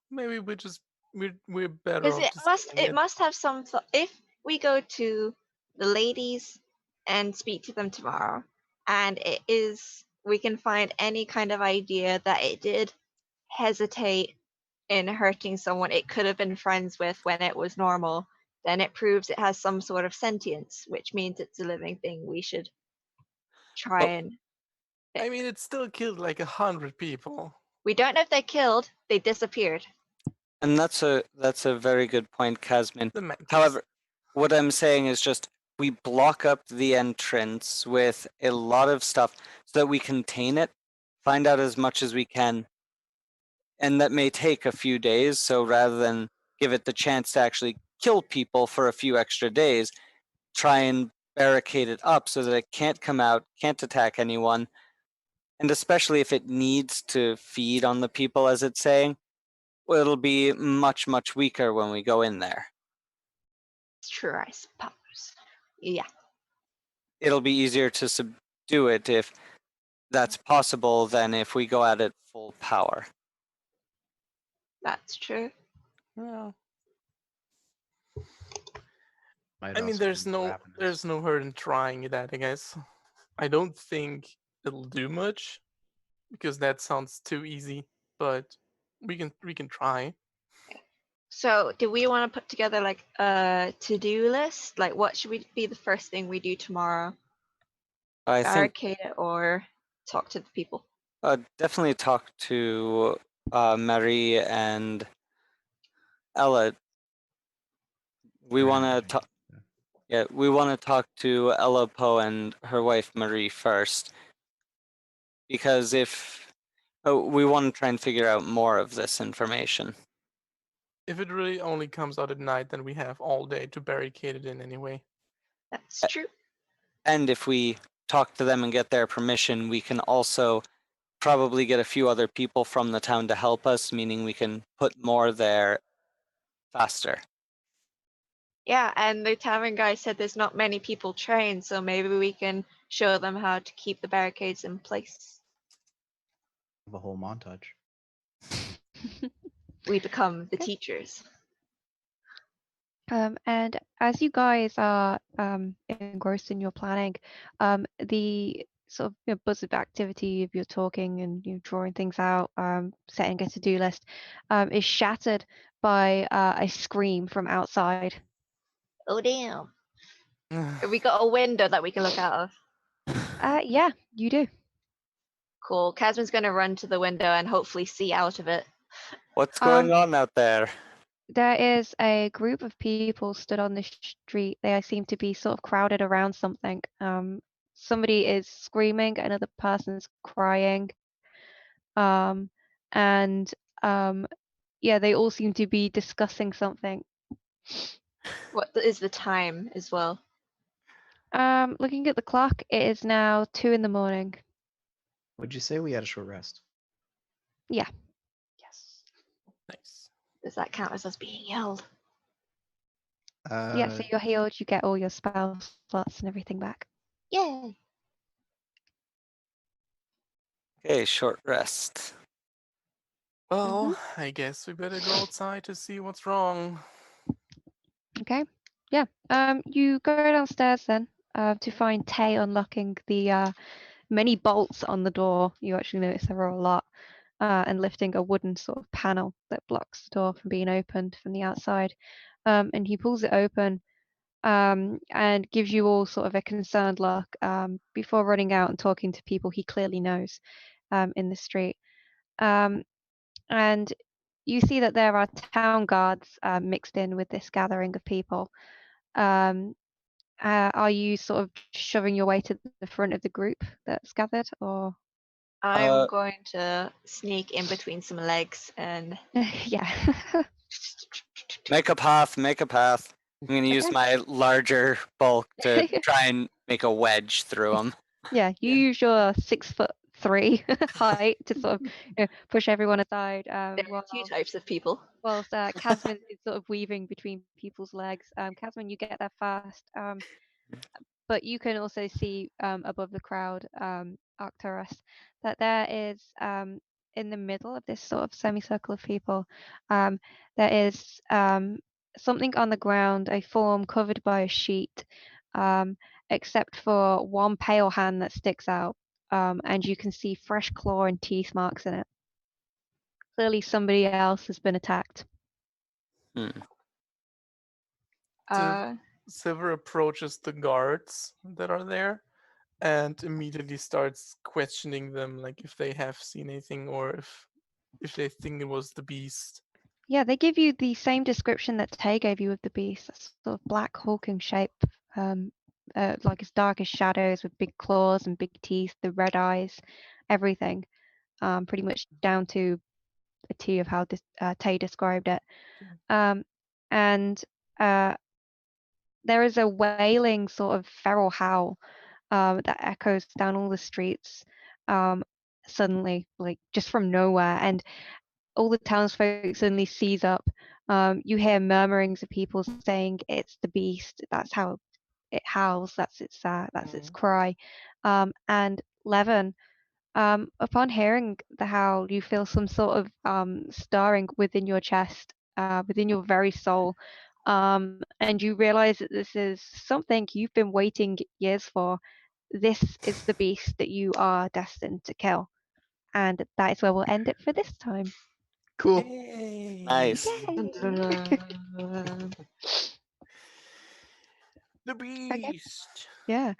maybe we're better
Because
off
it
just
must
killing
it must have some if we go to the ladies and speak to them tomorrow, and it is we can find any kind of idea that it did hesitate in hurting someone it could have been friends with when it was normal, then it proves it has some sort of sentience, which means it's a living thing we should try
But
and
I
fix.
mean, it still killed like 100 people.
We don't know if they killed, they disappeared.
and that's a very good point, Casmin.
The mantis.
However, what I'm saying is just we block up the entrance with a lot of stuff so that we contain it, find out as much as we can, and that may take a few days. So rather than give it the chance to actually kill people for a few extra days, try and barricade it up so that it can't come out, can't attack anyone, and especially if it needs to feed on the people, as it's saying, well, it'll be much, much weaker when we go in there.
It's true, I suppose. Yeah.
It'll be easier to subdue it if that's possible than if we go at it full power.
That's true.
Yeah.
Might
I mean,
also
there's
be
no
ravenous.
hurt in trying it at, I guess. I don't think it'll do much because that sounds too easy, but we can try.
So, do we want to put together like a to-do list? Like, what should be the first thing we do tomorrow?
I think
Barricade it or talk to the people?
definitely talk to Marie and Ella. We
Very
want to
interesting.
talk. Yeah, we want to talk to Ella Poe and her wife Marie first, because if we want to try and figure out more of this information.
If it really only comes out at night, then we have all day to barricade it in anyway.
That's
Uh,
true.
And if we talk to them and get their permission, we can also probably get a few other people from the town to help us, meaning we can put more there faster.
Yeah, and the tavern guy said there's not many people trained, so maybe we can show them how to keep the barricades in place.
Have a whole montage.
We become the
Okay.
teachers.
And as you guys are engrossed in your planning, the sort of buzz of activity of your talking and drawing things out, setting a to-do list, is shattered by a scream from outside.
Oh damn! Have we got a window that we can look out of?
Yeah, you do.
Cool. Casman's gonna run to the window and hopefully see out of it.
What's going on out there?
There is a group of people stood on the street. They seem to be sort of crowded around something. Somebody is screaming, another person's crying. And yeah, they all seem to be discussing something.
What is the time as well?
Looking at the clock, it is now 2 in.
Would you say we had a short rest?
Yeah.
Yes.
Nice.
Does that count as us being yelled?
Yeah, so you're healed, you get all your spell slots and everything back.
Yay!
Okay, short rest.
Well, I guess we better go outside to see what's wrong.
Okay. Yeah. You go downstairs then to find Tay unlocking the many bolts on the door. You actually notice there are a lot, and lifting a wooden sort of panel that blocks the door from being opened from the outside. And he pulls it open and gives you all sort of a concerned look before running out and talking to people he clearly knows in the street. And you see that there are town guards mixed in with this gathering of people. Are you sort of shoving your way to the front of the group that's gathered, or?
I'm going to sneak in between some legs and
Yeah.
Make a path, make a path. I'm going to use
Okay.
my larger bulk to try and make a wedge through them.
Yeah, you use your 6'3" height to sort of push everyone aside.
there are two
Whilst
types of people.
Casman is sort of weaving between people's legs. Casman, you get there first. But you can also see above the crowd, Arcturus, that there is in the middle of this sort of semicircle of people, there is something on the ground, a form covered by a sheet, except for one pale hand that sticks out, and you can see fresh claw and teeth marks in it. Clearly, somebody else has been attacked.
Hmm.
Silver approaches the guards that are there and immediately starts questioning them, like if they have seen anything or if they think it was the beast.
Yeah, they give you the same description that Tay gave you of the beast, a sort of black hulking shape, like as dark as shadows with big claws and big teeth, the red eyes, everything, pretty much down to a T of how Tay described it. And there is a wailing sort of feral howl that echoes down all the streets suddenly, like just from nowhere. And all the townsfolk suddenly seize up. You hear murmurings of people saying it's the beast. That's how it howls. That's its cry. And Levin, upon hearing the howl, you feel some sort of stirring within your chest, within your very soul. And you realize that this is something you've been waiting years for. This is the beast that you are destined to kill. And that is where we'll end it for this time.
Cool.
Yay.
Nice.
Yay!
The beast.
Yeah.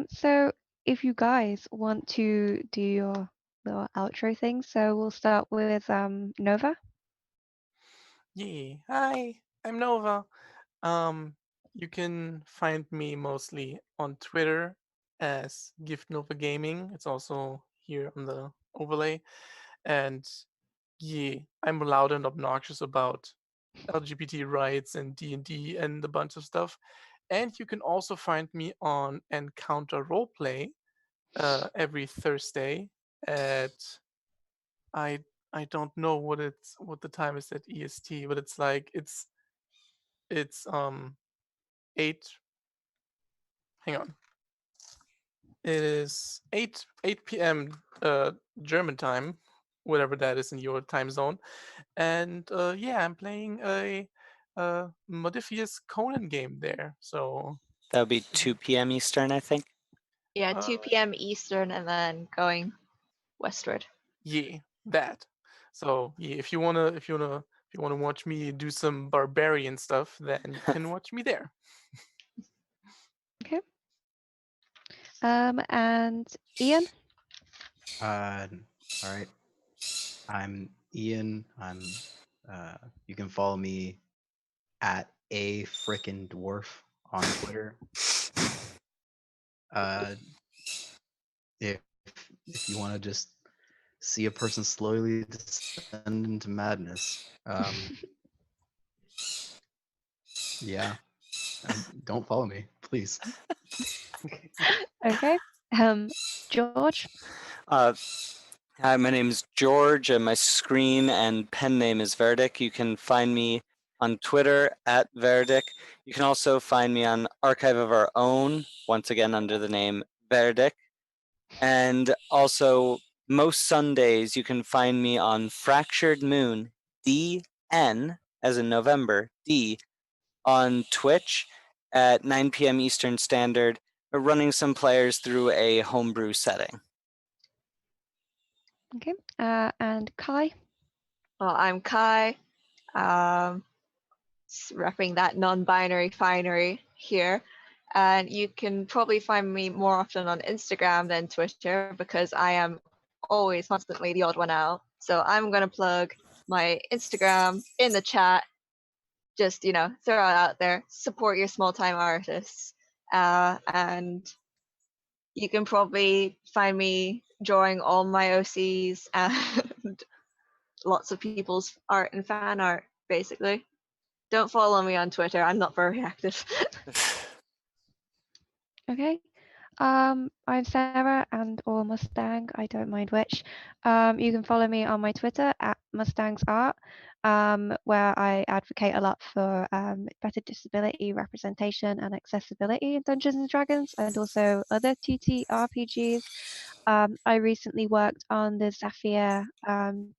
So if you guys want to do your little outro thing, so we'll start with Nova.
Yeah. Hi, I'm Nova. You can find me mostly on Twitter as Gift Nova Gaming. It's also here on the overlay. And yeah, I'm loud and obnoxious about LGBT rights and D&D and a bunch of stuff. And you can also find me on Encounter Roleplay every Thursday at I I don't know what the time is at EST, but it's like it's 8, hang on. It is 8 p.m. German time, whatever that is in your time zone. And yeah, I'm playing a Modifius Conan game there. So
That would be 2 p.m. Eastern, I think.
Yeah, 2 p.m. Eastern and then going westward.
yeah, that. So yeah, if you wanna watch me do some barbarian stuff, then you can watch me there.
Okay. And Ian.
All right. I'm Ian. You can follow me at a frickin' dwarf on Twitter. If you want to just see a person slowly descend into madness, yeah, don't follow me, please.
Okay. George.
Hi, my name is George, and my screen and pen name is Verdict. You can find me on Twitter at Verdict. You can also find me on Archive of Our Own, once again under the name Verdict. And also most Sundays you can find me on Fractured Moon, DN, as in November, D, on Twitch at 9 p.m. Eastern Standard. We're running some players through a homebrew setting.
Okay. And Kai.
Well, I'm Kai, repping that non-binary finery here. And you can probably find me more often on Instagram than Twitter because I am always constantly the odd one out. So I'm going to plug my Instagram in the chat. Just, throw it out there. Support your small-time artists. And you can probably find me drawing all my OCs and lots of people's art and fan art, basically. Don't follow me on Twitter. I'm not very active.
Okay. I'm Sarah or Mustang. I don't mind which. You can follow me on my Twitter at Mustang's Art, where I advocate a lot for better disability representation and accessibility in Dungeons and Dragons and also other TTRPGs. I recently worked on the Zafir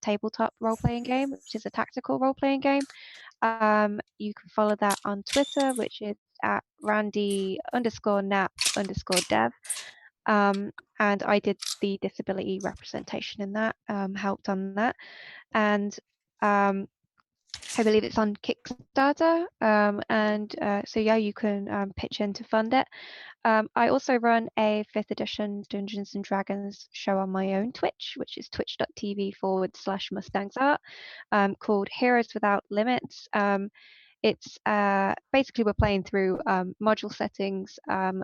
tabletop role-playing game, which is a tactical role-playing game. You can follow that on Twitter, which is at Randy_Nap_dev. And I did the disability representation in that, helped on that. And I believe it's on Kickstarter. So yeah, you can pitch in to fund it. I also run a 5th edition Dungeons and Dragons show on my own Twitch, which is twitch.tv/mustangsart, called Heroes Without Limits. It's basically we're playing through module settings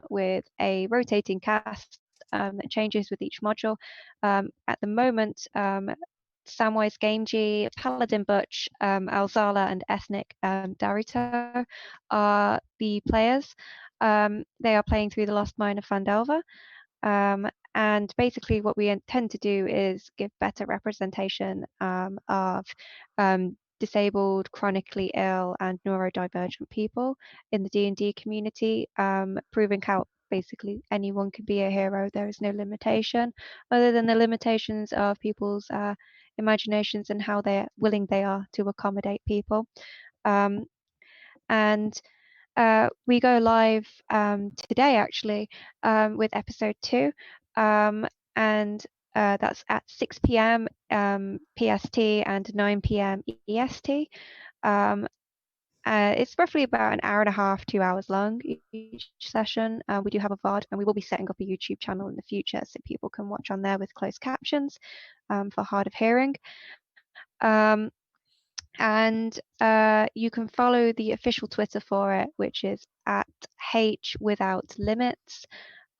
with a rotating cast that changes with each module. At the moment, Samwise Gamgee, Paladin Butch, Alzala, and Ethnic Darito are the players. They are playing through the Lost Mine of Phandelver. And basically what we intend to do is give better representation of disabled, chronically ill, and neurodivergent people in the D&D community, proving how basically anyone can be a hero. There is no limitation other than the limitations of people's imaginations and how willing they are to accommodate people. And we go live today actually with episode 2, and that's at 6 p.m. PST and 9 p.m. EST. It's roughly about an hour and a half, 2 hours long each session. We do have a VOD, and we will be setting up a YouTube channel in the future so people can watch on there with closed captions for hard of hearing. And you can follow the official Twitter for it, which is at HWithoutLimits.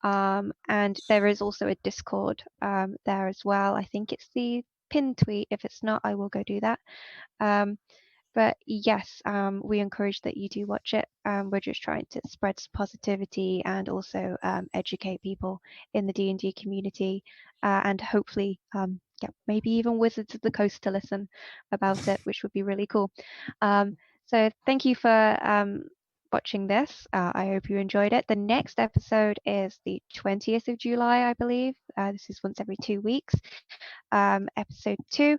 And there is also a Discord there as well. I think it's the pinned tweet. If it's not, I will go do that. But yes, we encourage that you do watch it. We're just trying to spread positivity and also educate people in the D&D community, and hopefully get maybe even Wizards of the Coast to listen about it, which would be really cool. So thank you for watching this. I hope you enjoyed it. The next episode is the 20th of July, I believe. This is once every 2 weeks. Episode 2.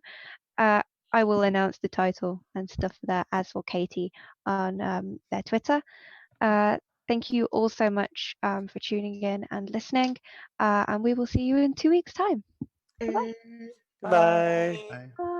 I will announce the title and stuff there, as for Katie, on their Twitter. Thank you all so much for tuning in and listening, and we will see you in 2 weeks' time. Bye-bye.
Bye.
Bye.
Bye.